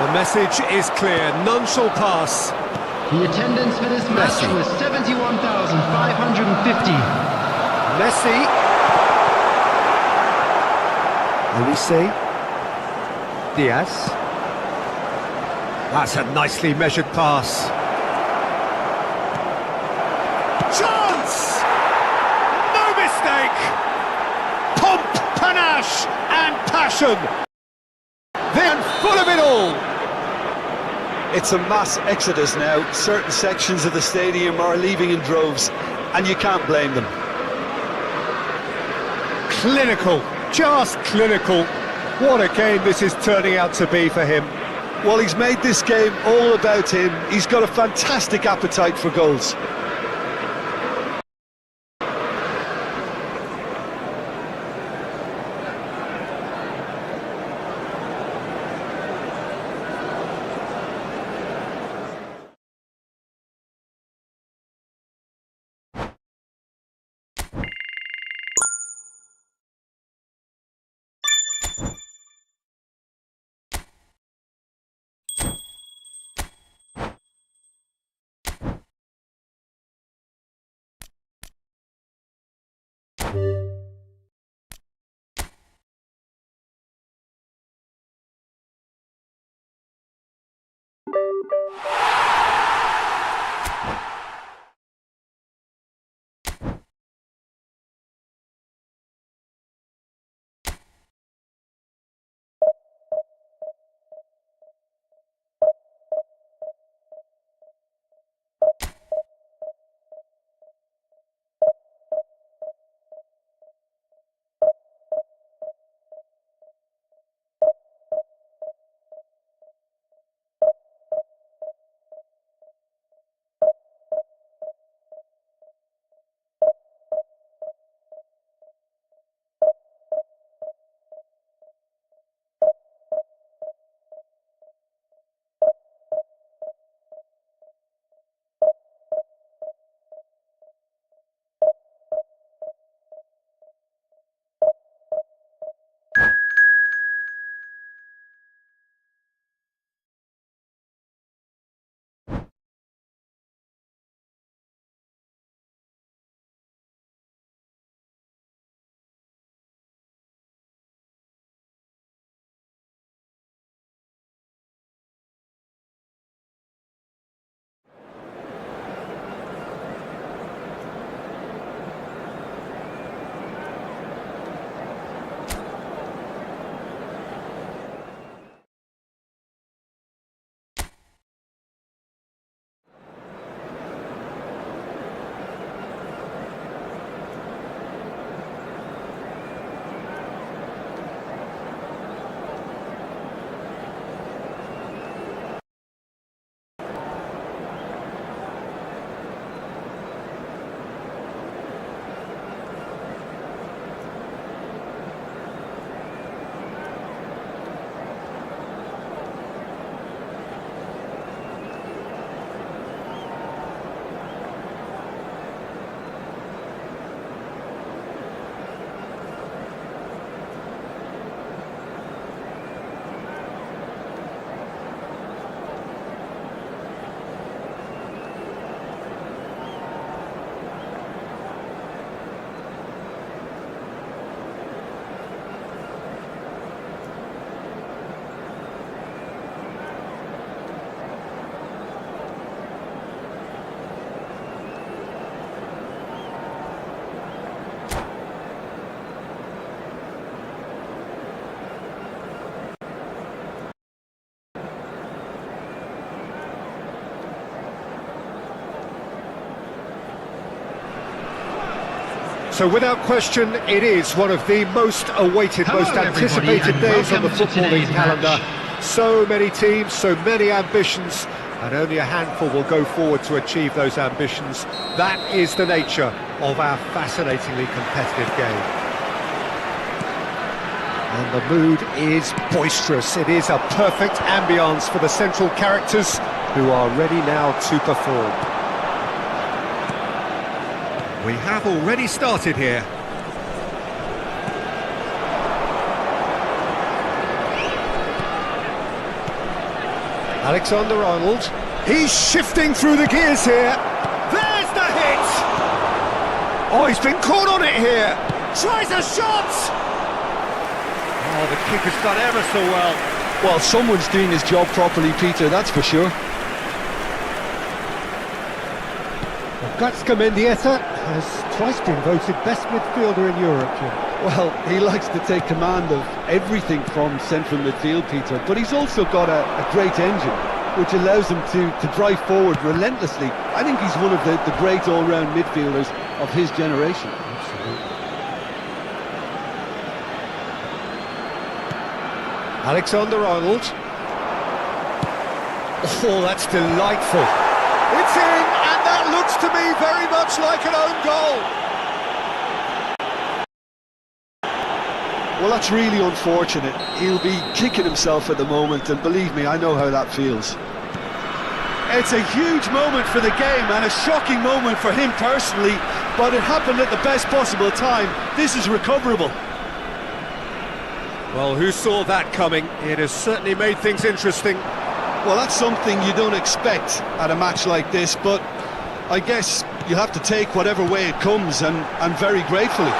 The message is clear, none shall pass. The attendance for this match Messi. was 71,550. Messi. Olise. Diaz. That's a nicely measured pass. Chance! No mistake! Pomp, panache and passion. They're full of it all. It's a mass exodus now. Certain sections of the stadium are leaving in droves, and you can't blame them. Clinical, just clinical. What a game this is turning out to be for him. Well, he's made this game all about him. He's got a fantastic appetite for goals. So without question, it is one of the most awaited, Hello, most anticipated everybody, days on and the welcome to footballing today's calendar. match. So many teams, so many ambitions, and only a handful will go forward to achieve those ambitions. That is the nature of our fascinatingly competitive game. And the mood is boisterous. It is a perfect ambience for the central characters who are ready now to perform. We have already started here. Alexander-Arnold. He's shifting through the gears here. There's the hit! Oh, he's been caught on it here. Tries a shot! Oh, the keeper's done ever so well. Well, someone's doing his job properly, Peter, that's for sure. Gatska Mendieta has twice been voted best midfielder in Europe, Jim. Well, he likes to take command of everything from central midfield, Peter, but he's also got a great engine, which allows him to drive forward relentlessly. I think he's one of the great all-round midfielders of his generation. Absolutely. Alexander-Arnold. Oh, that's delightful. It's in, and that looks to me very much like an own goal. Well, that's really unfortunate. He'll be kicking himself at the moment, and believe me, I know how that feels. It's a huge moment for the game and a shocking moment for him personally, but it happened at the best possible time. This is recoverable. Well, who saw that coming? It has certainly made things interesting. Well, that's something you don't expect at a match like this, but I guess you have to take whatever way it comes, and very gratefully.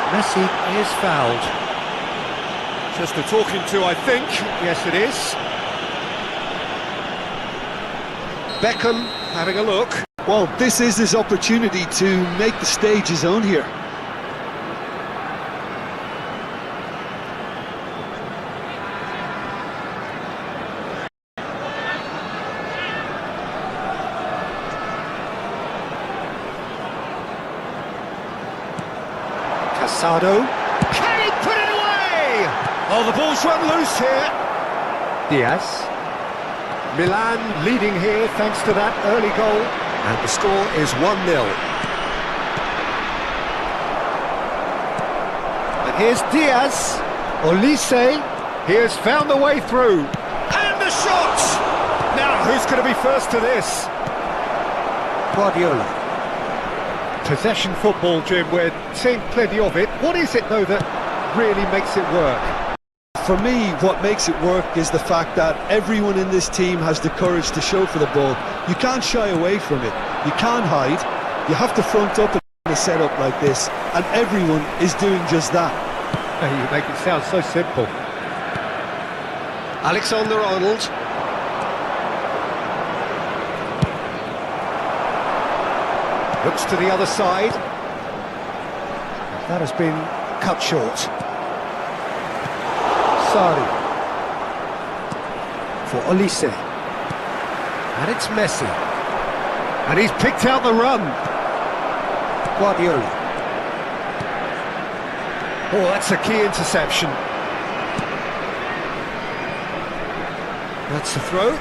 Messi is fouled. Just a talking to, I think. Yes, it is. Beckham having a look. Well, this is his opportunity to make the stage his own here. Casado. Can he put it away? Oh, the ball's run loose here. Diaz. Milan leading here thanks to that early goal. And the score is 1-0. And here's Diaz. Olise. He has found the way through. And the shot! Now, who's going to be first to this? Guardiola. Possession football, Jim, we're seeing plenty of it. What is it, though, that really makes it work? For me, what makes it work is the fact that everyone in this team has the courage to show for the ball. You can't shy away from it. You can't hide. You have to front up in a setup like this, and everyone is doing just that. You make it sound so simple. Alexander-Arnold. Looks to the other side. That has been cut short. Sari. For Olise. And it's Messi. And he's picked out the run. Guardiola. Oh, that's a key interception. That's the throw.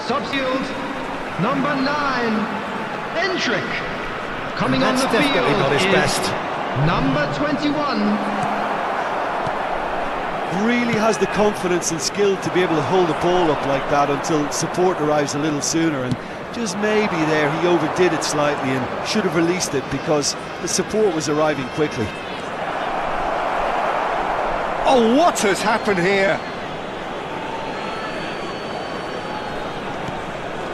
Subfield, number 9, Endrick. Coming on That's the definitely field not his is best. number 21. Really has the confidence and skill to be able to hold the ball up like that until support arrives a little sooner, and just maybe there he overdid it slightly and should have released it because the support was arriving quickly. Oh, what has happened here?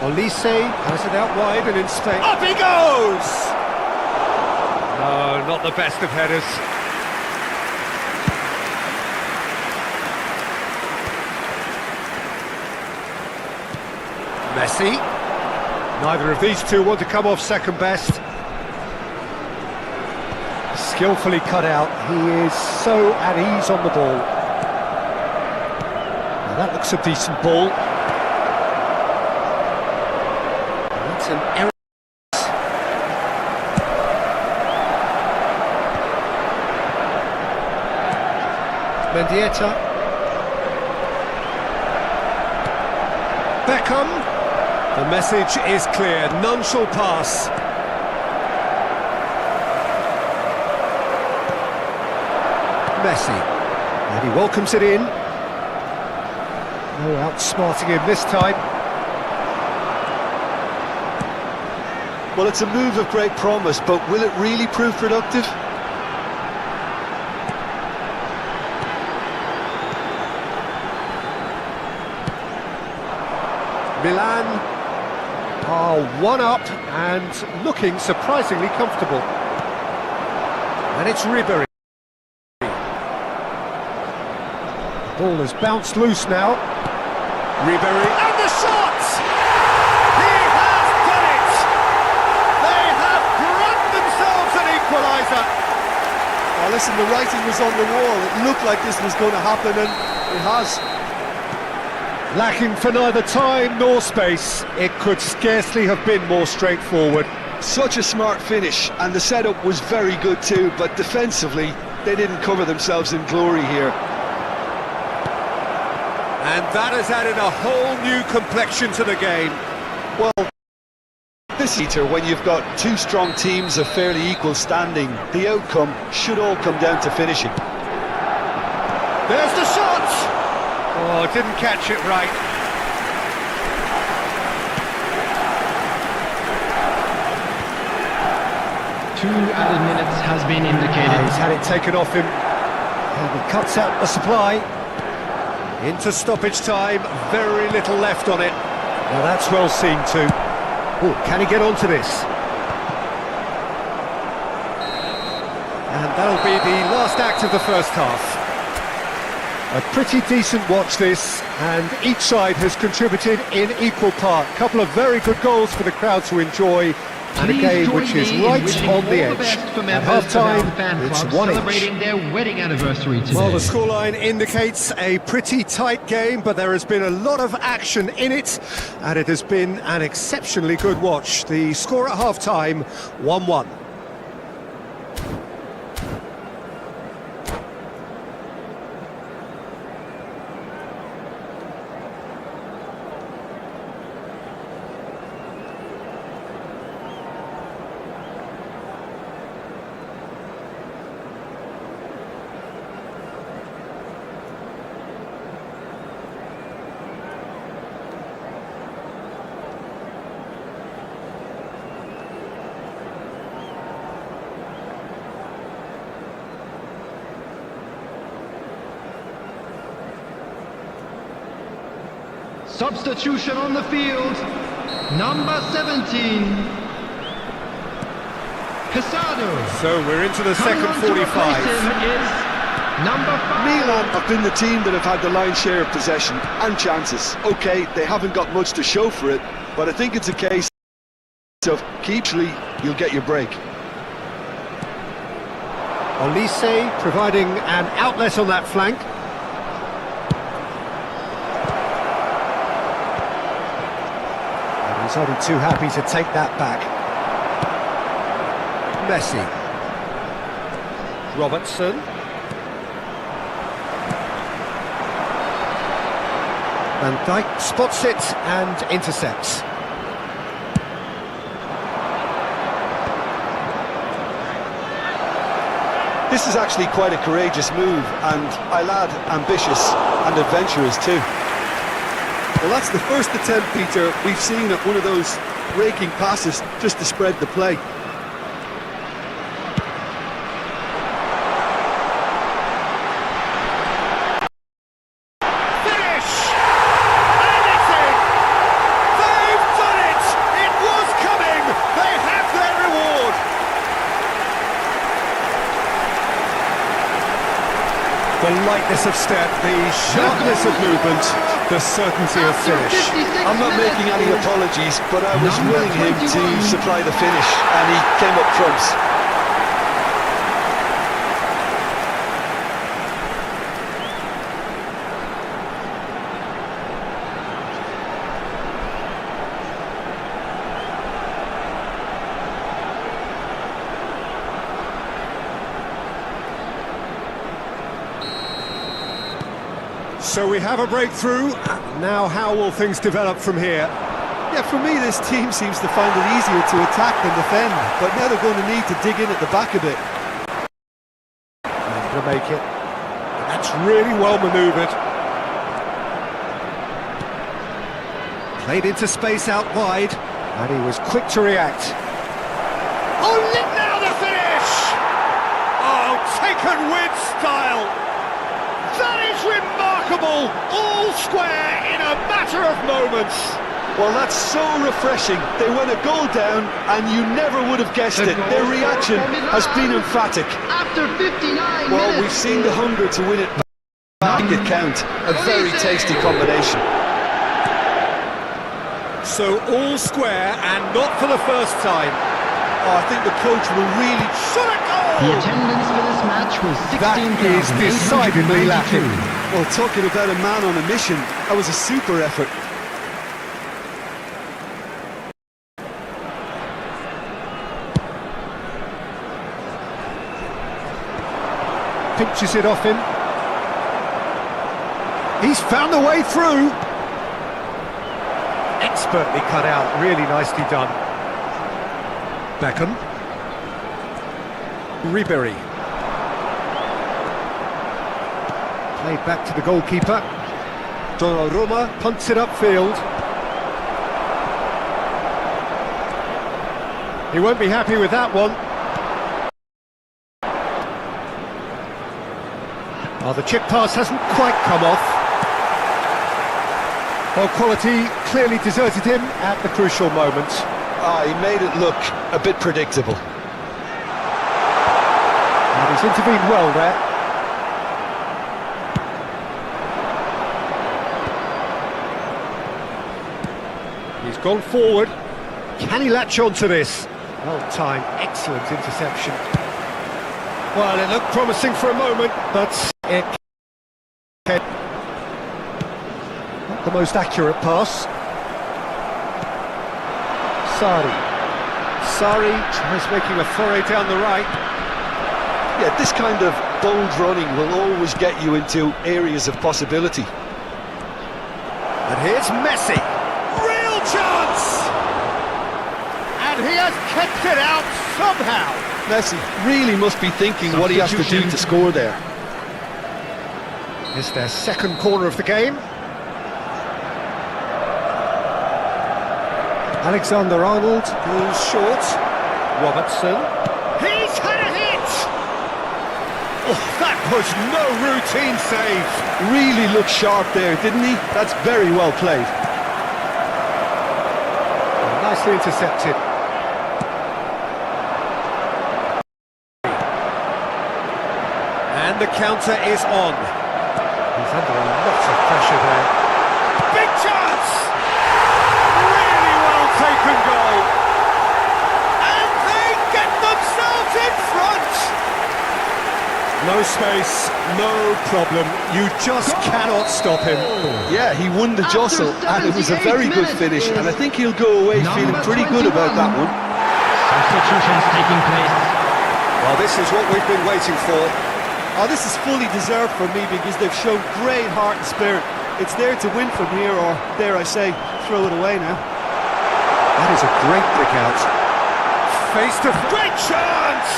Olise has it out wide and in space. Up he goes! No, not the best of headers. Messi. Neither of these two want to come off second best. Skillfully cut out. He is so at ease on the ball. Now that looks a decent ball. That's an error. Mendieta. Beckham. The message is clear, none shall pass. Messi, and he welcomes it in. No outsmarting him this time. Well, it's a move of great promise, but will it really prove productive? Milan are one up and looking surprisingly comfortable. And it's Ribery. The ball has bounced loose now. Ribery, and the shot! He has done it! They have grabbed themselves an equaliser. Oh, listen, the writing was on the wall. It looked like this was going to happen, and it has. Lacking for neither time nor space, it could scarcely have been more straightforward. Such a smart finish, and the setup was very good too, but defensively, they didn't cover themselves in glory here. And that has added a whole new complexion to the game. Well, this heater, when you've got two strong teams of fairly equal standing, the outcome should all come down to finishing. There's the shot! Oh, didn't catch it right. 2 added minutes has been indicated. He's had it taken off him. And he cuts out the supply. Into stoppage time, very little left on it. Now that's well seen too. Oh, can he get onto this? And that'll be the last act of the first half. A pretty decent watch this, and each side has contributed in equal part. A couple of very good goals for the crowd to enjoy, and a game which is right on the edge. At half-time, it's 1-1. Celebrating their wedding anniversary today. Well, the scoreline indicates a pretty tight game, but there has been a lot of action in it, and it has been an exceptionally good watch. The score at half-time, 1-1. Substitution on the field, number 17, Casado. So we're into the Coming second on to replace 45. him is number 5. Milan have been the team that have had the lion's share of possession and chances. OK, they haven't got much to show for it, but I think it's a case of keep you'll get your break. Olise providing an outlet on that flank. He's only too happy to take that back. Messi. Robertson. Van Dijk spots it and intercepts. This is actually quite a courageous move, and I'll add ambitious and adventurous too. Well, that's the first attempt, Peter, we've seen at one of those raking passes just to spread the play. Finish! And it's in! They've done it! It was coming! They have their reward! The lightness of step, the sharpness of movement, the certainty of finish. I'm not making any apologies, but I was willing him to supply the finish, and he came up trumps. So we have a breakthrough. Now how will things develop from here? Yeah, for me, this team seems to find it easier to attack than defend, but now they're going to need to dig in at the back a bit. To make it. That's really well manoeuvred. Played into space out wide, and he was quick to react. Oh, now the finish! Oh, taken with style! That is remarkable! All square in a matter of moments. Well, that's so refreshing. They went a goal down, and you never would have guessed it. Their reaction has been emphatic. After 59 Well, minutes. we've seen the hunger to win it back it count. A very tasty combination. So all square, and not for the first time. Oh, I think the coach will really... Shot a goal! The attendance for this match was That is decidedly 16,892. lacking. Well, talking about a man on a mission, that was a super effort. Pinches it off him. He's found the way through. Expertly cut out, really nicely done. Beckham. Ribery. Played back to the goalkeeper. Donnarumma punts it upfield. He won't be happy with that one. Oh, the chip pass hasn't quite come off. Well, quality clearly deserted him at the crucial moment. Ah, he made it look a bit predictable. And he's intervened well there. He's gone forward. Can he latch on to this? Well timed, excellent interception. Well, it looked promising for a moment, but it... Not the most accurate pass. Sari tries making a foray down the right. Yeah, this kind of bold running will always get you into areas of possibility. And here's Messi. Real chance! And he has kept it out somehow. Messi really must be thinking what he has to do to score there. It's their second corner of the game. Alexander-Arnold goes short. Robertson. He's had a hit! Oh, that was no routine save. Really looked sharp there, didn't he? That's very well played. Nicely intercepted. And the counter is on. He's under a lot of pressure there. Big chance! Really well taken goal. And they get themselves in front! No space, no problem. You just cannot stop him. Yeah, he won the jostle, and it was a very good finish, and I think he'll go away feeling pretty good about that one. Substitutions taking place. Well, this is what we've been waiting for. Oh, this is fully deserved for me because they've shown great heart and spirit. It's there to win from here, or dare I say, throw it away now. That is a great pick out. Face to great chance!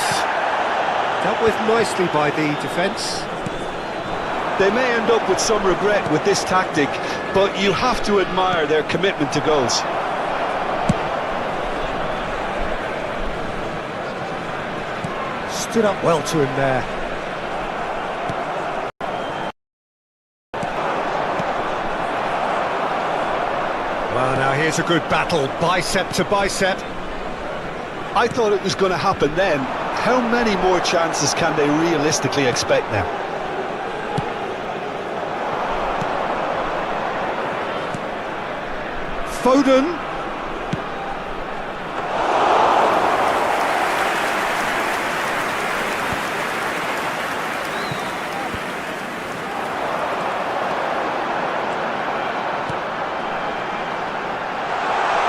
Dealt with nicely by the defence. They may end up with some regret with this tactic, but you have to admire their commitment to goals. Stood up well to him there. Well, now here's a good battle, bicep to bicep. I thought it was going to happen then. How many more chances can they realistically expect now? Foden.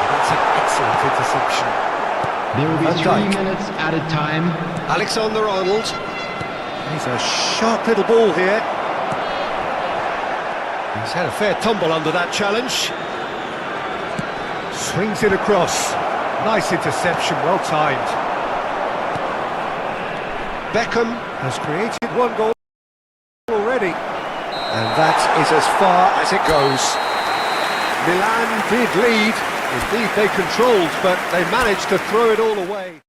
That's an excellent interception. There will be Van 3 Dijk. minutes added time. Alexander-Arnold. He's a sharp little ball here. He's had a fair tumble under that challenge. Swings it across. Nice interception, well timed. Beckham has created one goal already. And that is as far as it goes. Milan did lead. Indeed, they controlled, but they managed to throw it all away.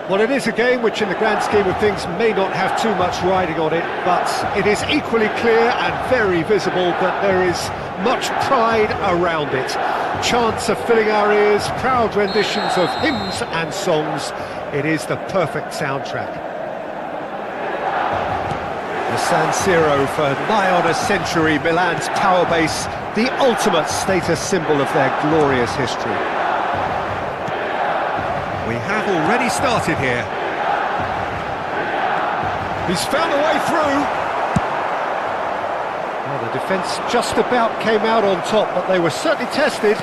Well, it is a game which in the grand scheme of things may not have too much riding on it, but it is equally clear and very visible that there is much pride around it. Chants are filling our ears, proud renditions of hymns and songs. It is the perfect soundtrack. The San Siro for nigh on a century, Milan's power base, the ultimate status symbol of their glorious history. We have already started here. He's found a way through. Well, the defence just about came out on top, but they were certainly tested.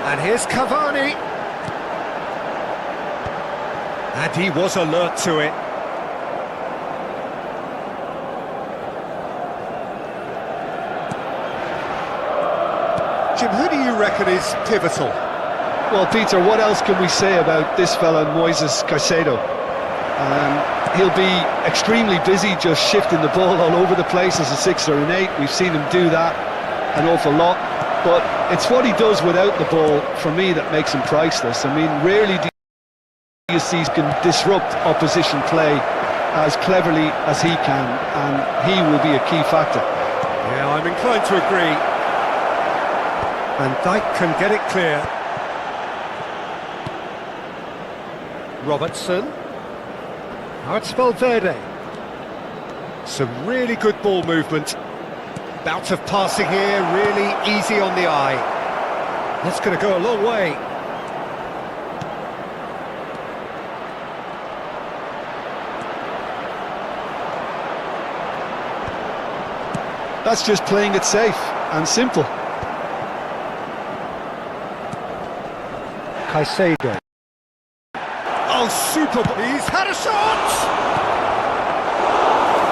And here's Cavani. And he was alert to it. Jim, who do you reckon is pivotal? Well, Peter, what else can we say about this fella, Moises Caicedo? He'll be extremely busy just shifting the ball all over the place as a 6 or an 8. We've seen him do that an awful lot. But it's what he does without the ball, for me, that makes him priceless. I mean, rarely do you see he can disrupt opposition play as cleverly as he can, and he will be a key factor. Yeah, I'm inclined to agree. Van Dijk can get it clear. Robertson. Now it's Valverde. Some really good ball movement. Bout of passing here, really easy on the eye. That's going to go a long way. That's just playing it safe and simple. Caicedo. Oh, super! He's had a shot!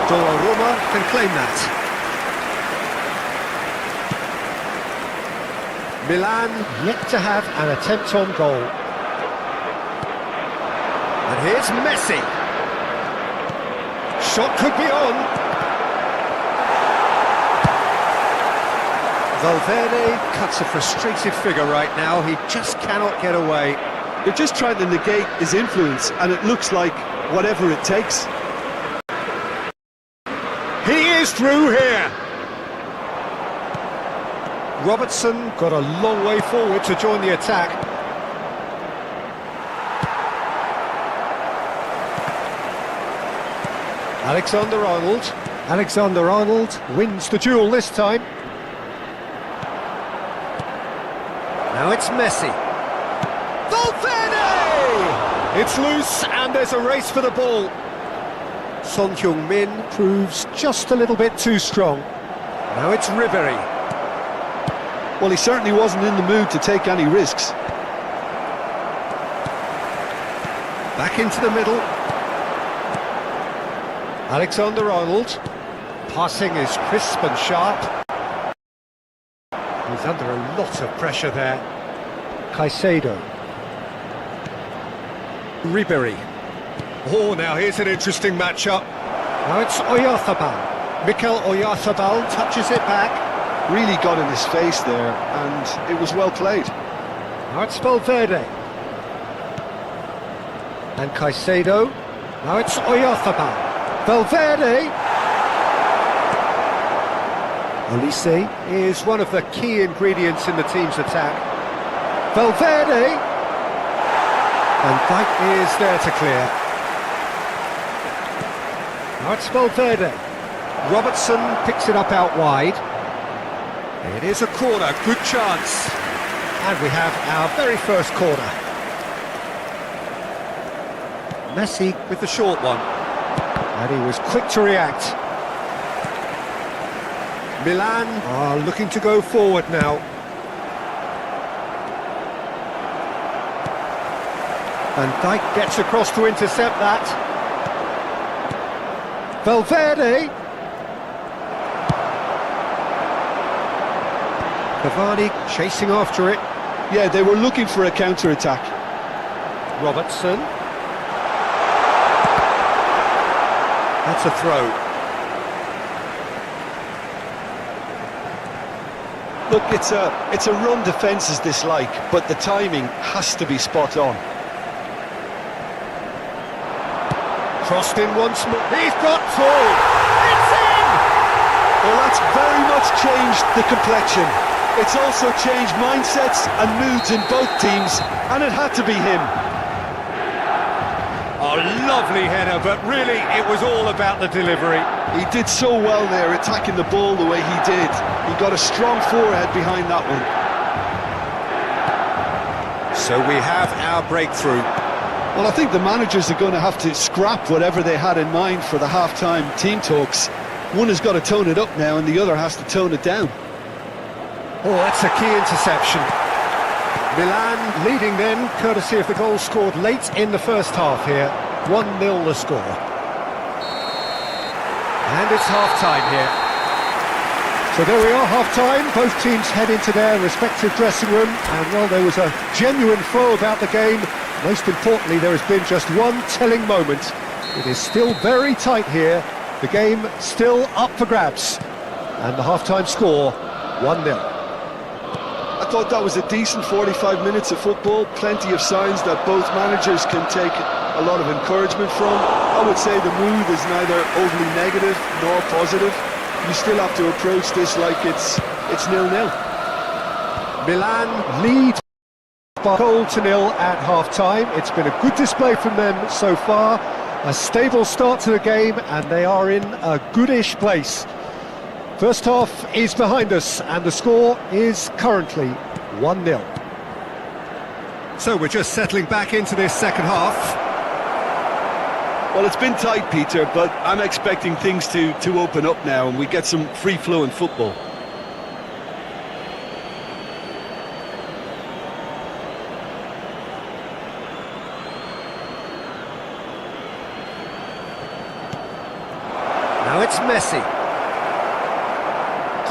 Donnarumma can claim that. Milan yet to have an attempt on goal. And here's Messi. Shot could be on. Valverde cuts a frustrated figure right now. He just cannot get away. They're just trying to negate his influence, and it looks like whatever it takes. He is through here. Robertson got a long way forward to join the attack. Alexander-Arnold. Alexander-Arnold wins the duel this time. Now it's Messi. Valverde! It's loose and there's a race for the ball. Son Heung-min proves just a little bit too strong. Now it's Ribéry. Well, he certainly wasn't in the mood to take any risks. Back into the middle. Alexander-Arnold. Passing is crisp and sharp. He's under a lot of pressure there. Caicedo. Ribéry. Oh, now here's an interesting matchup. Now it's Oyarzabal. Mikel Oyarzabal touches it back. Really got in his face there, and it was well played. Now it's Valverde. And Caicedo. Now it's Oyarzabal. Valverde. Olise is one of the key ingredients in the team's attack. Valverde. Van Dijk is there to clear. Now it's Valverde. Robertson picks it up out wide. It is a corner, good chance. And we have our very first corner. Messi with the short one. And he was quick to react. Milan are looking to go forward now. Van Dijk gets across to intercept that. Valverde. Cavani chasing after it. Yeah, they were looking for a counter-attack. Robertson. That's a throw. Look, it's a run defence dislike, but the timing has to be spot on. Crossed in once more. He's got full. It's in! Well, that's very much changed the complexion. It's also changed mindsets and moods in both teams, and it had to be him. A lovely header, but really it was all about the delivery. He did so well there, attacking the ball the way he did. He got a strong forehead behind that one. So we have our breakthrough. Well, I think the managers are going to have to scrap whatever they had in mind for the half-time team talks. One has got to tone it up now, and the other has to tone it down. Oh, that's a key interception. Milan leading then, courtesy of the goal scored late in the first half here. 1-0 the score. And it's half-time here. So there we are, half-time. Both teams head into their respective dressing room, and well, there was a genuine flow about the game. Most importantly, there has been just one telling moment. It is still very tight here. The game still up for grabs, and the half-time score 1-0. I thought that was a decent 45 minutes of football. Plenty of signs that both managers can take a lot of encouragement from. I would say the mood is neither overly negative nor positive. You still have to approach this like it's 0-0. Milan lead by goal to nil at half-time. It's been a good display from them so far. A stable start to the game, and they are in a goodish place. First half is behind us, and the score is currently 1-0. So we're just settling back into this second half. Well, it's been tight, Peter, but I'm expecting things to open up now and we get some free-flowing football. Now it's Messi.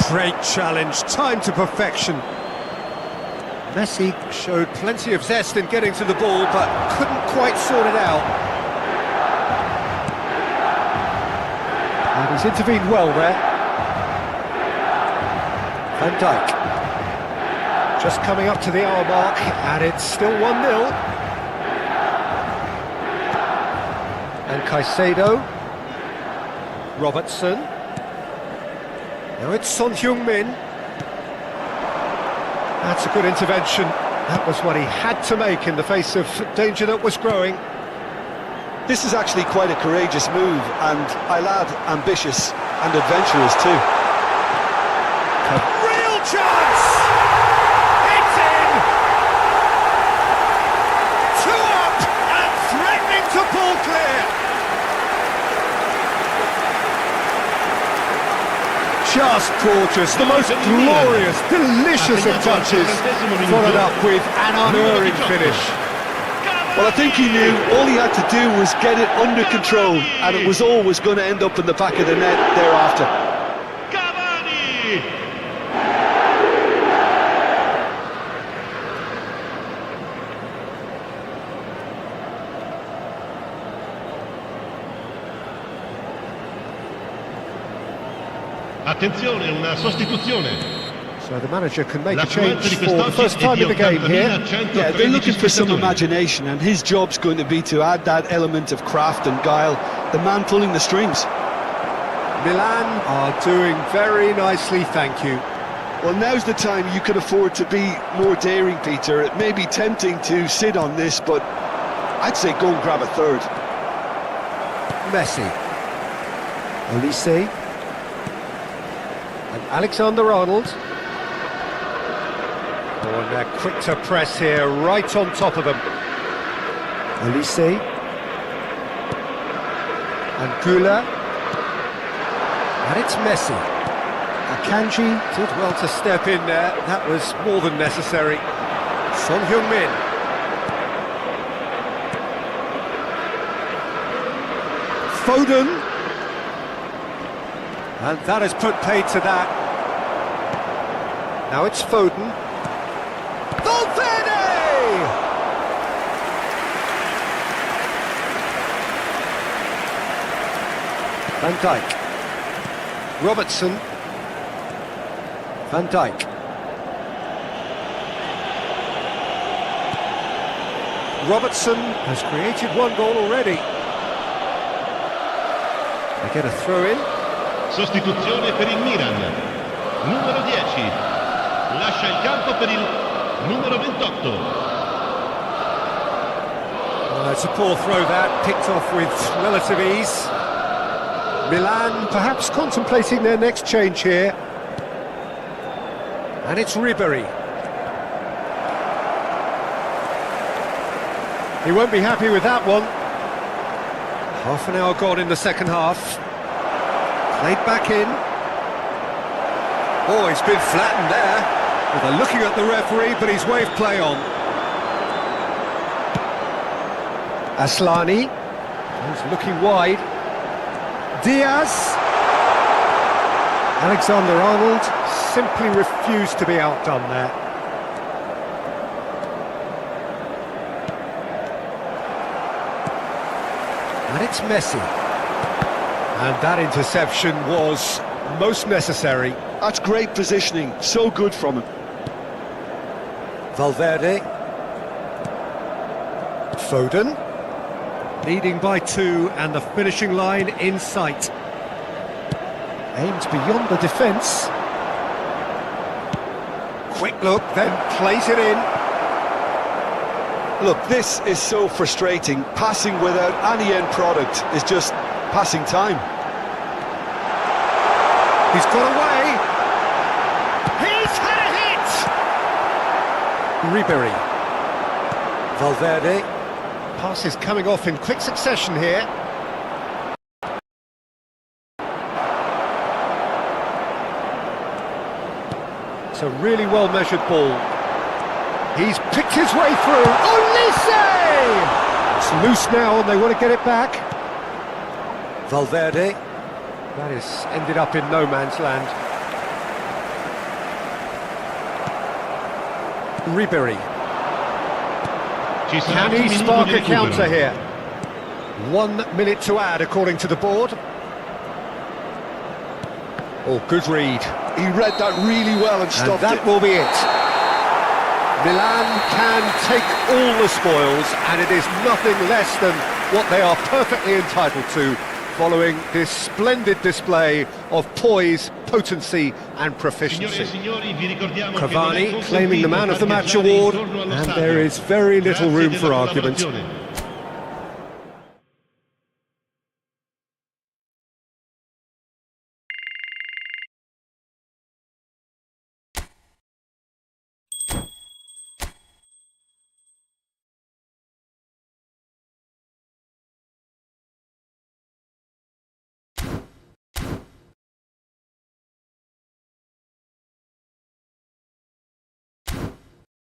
Great challenge, time to perfection. Messi showed plenty of zest in getting to the ball, but couldn't quite sort it out. And he's intervened well there. Van Dijk. Just coming up to the hour mark, and it's still 1-0. And Caicedo. Robertson. Now it's Son Heung-min. That's a good intervention. That was what he had to make in the face of danger that was growing. This is actually quite a courageous move, and I'll add ambitious and adventurous too. A real chance! It's in! 2 up and threatening to pull clear! Just gorgeous, the most glorious, delicious of touches, followed up with an unerring finish. Well, I think he knew all he had to do was get it under control, and it was always going to end up in the back of the net thereafter. Attenzione, una sostituzione. So the manager can make a change for the first time in the game here. Yeah, they're looking for some imagination, and his job's going to be to add that element of craft and guile, the man pulling the strings. Milan are doing very nicely, thank you. Well, now's the time you can afford to be more daring, Peter. It may be tempting to sit on this, but I'd say go and grab a third. Messi. Olise. And Alexander-Arnold. Oh, and they're quick to press here, right on top of them. Olise. And Gula. And it's Messi. Akanji did well to step in there. That was more than necessary. Son Heung-min. Foden. And that has put paid to that. Now it's Foden. Valverde! Van Dijk. Robertson. Van Dijk. Robertson has created one goal already. They get a throw-in. Sostituzione per il Milan. Numero 10. Lascia il campo per il numero 28. It's a poor throw that, picked off with relative ease. Milan perhaps contemplating their next change here. And it's Ribery. He won't be happy with that one. Half an hour gone in the second half. Played back in. Oh, he's been flattened there. Well, they're looking at the referee, but he's waved play on. Aslani. He's looking wide. Diaz. Alexander-Arnold simply refused to be outdone there. And it's Messi. And that interception was most necessary. That's great positioning, so good from him. Valverde. Foden. Leading by 2 and the finishing line in sight. Aims beyond the defence. Quick look, then plays it in. Look, this is so frustrating. Passing without any end product is just passing time. He's got away. He's had a hit! Ribery. Valverde. Pass is coming off in quick succession here. It's a really well-measured ball. He's picked his way through. Olise! It's loose now and they want to get it back. Valverde. That has ended up in no man's land. Ribery. Can he spark a counter here? 1 minute to add according to the board. Oh, good read. He read that really well and stopped And that it. will be it. Milan can take all the spoils, and it is nothing less than what they are perfectly entitled to, following this splendid display of poise, potency and proficiency. Cavani claiming the Man of the Match award, and there is very little room for argument.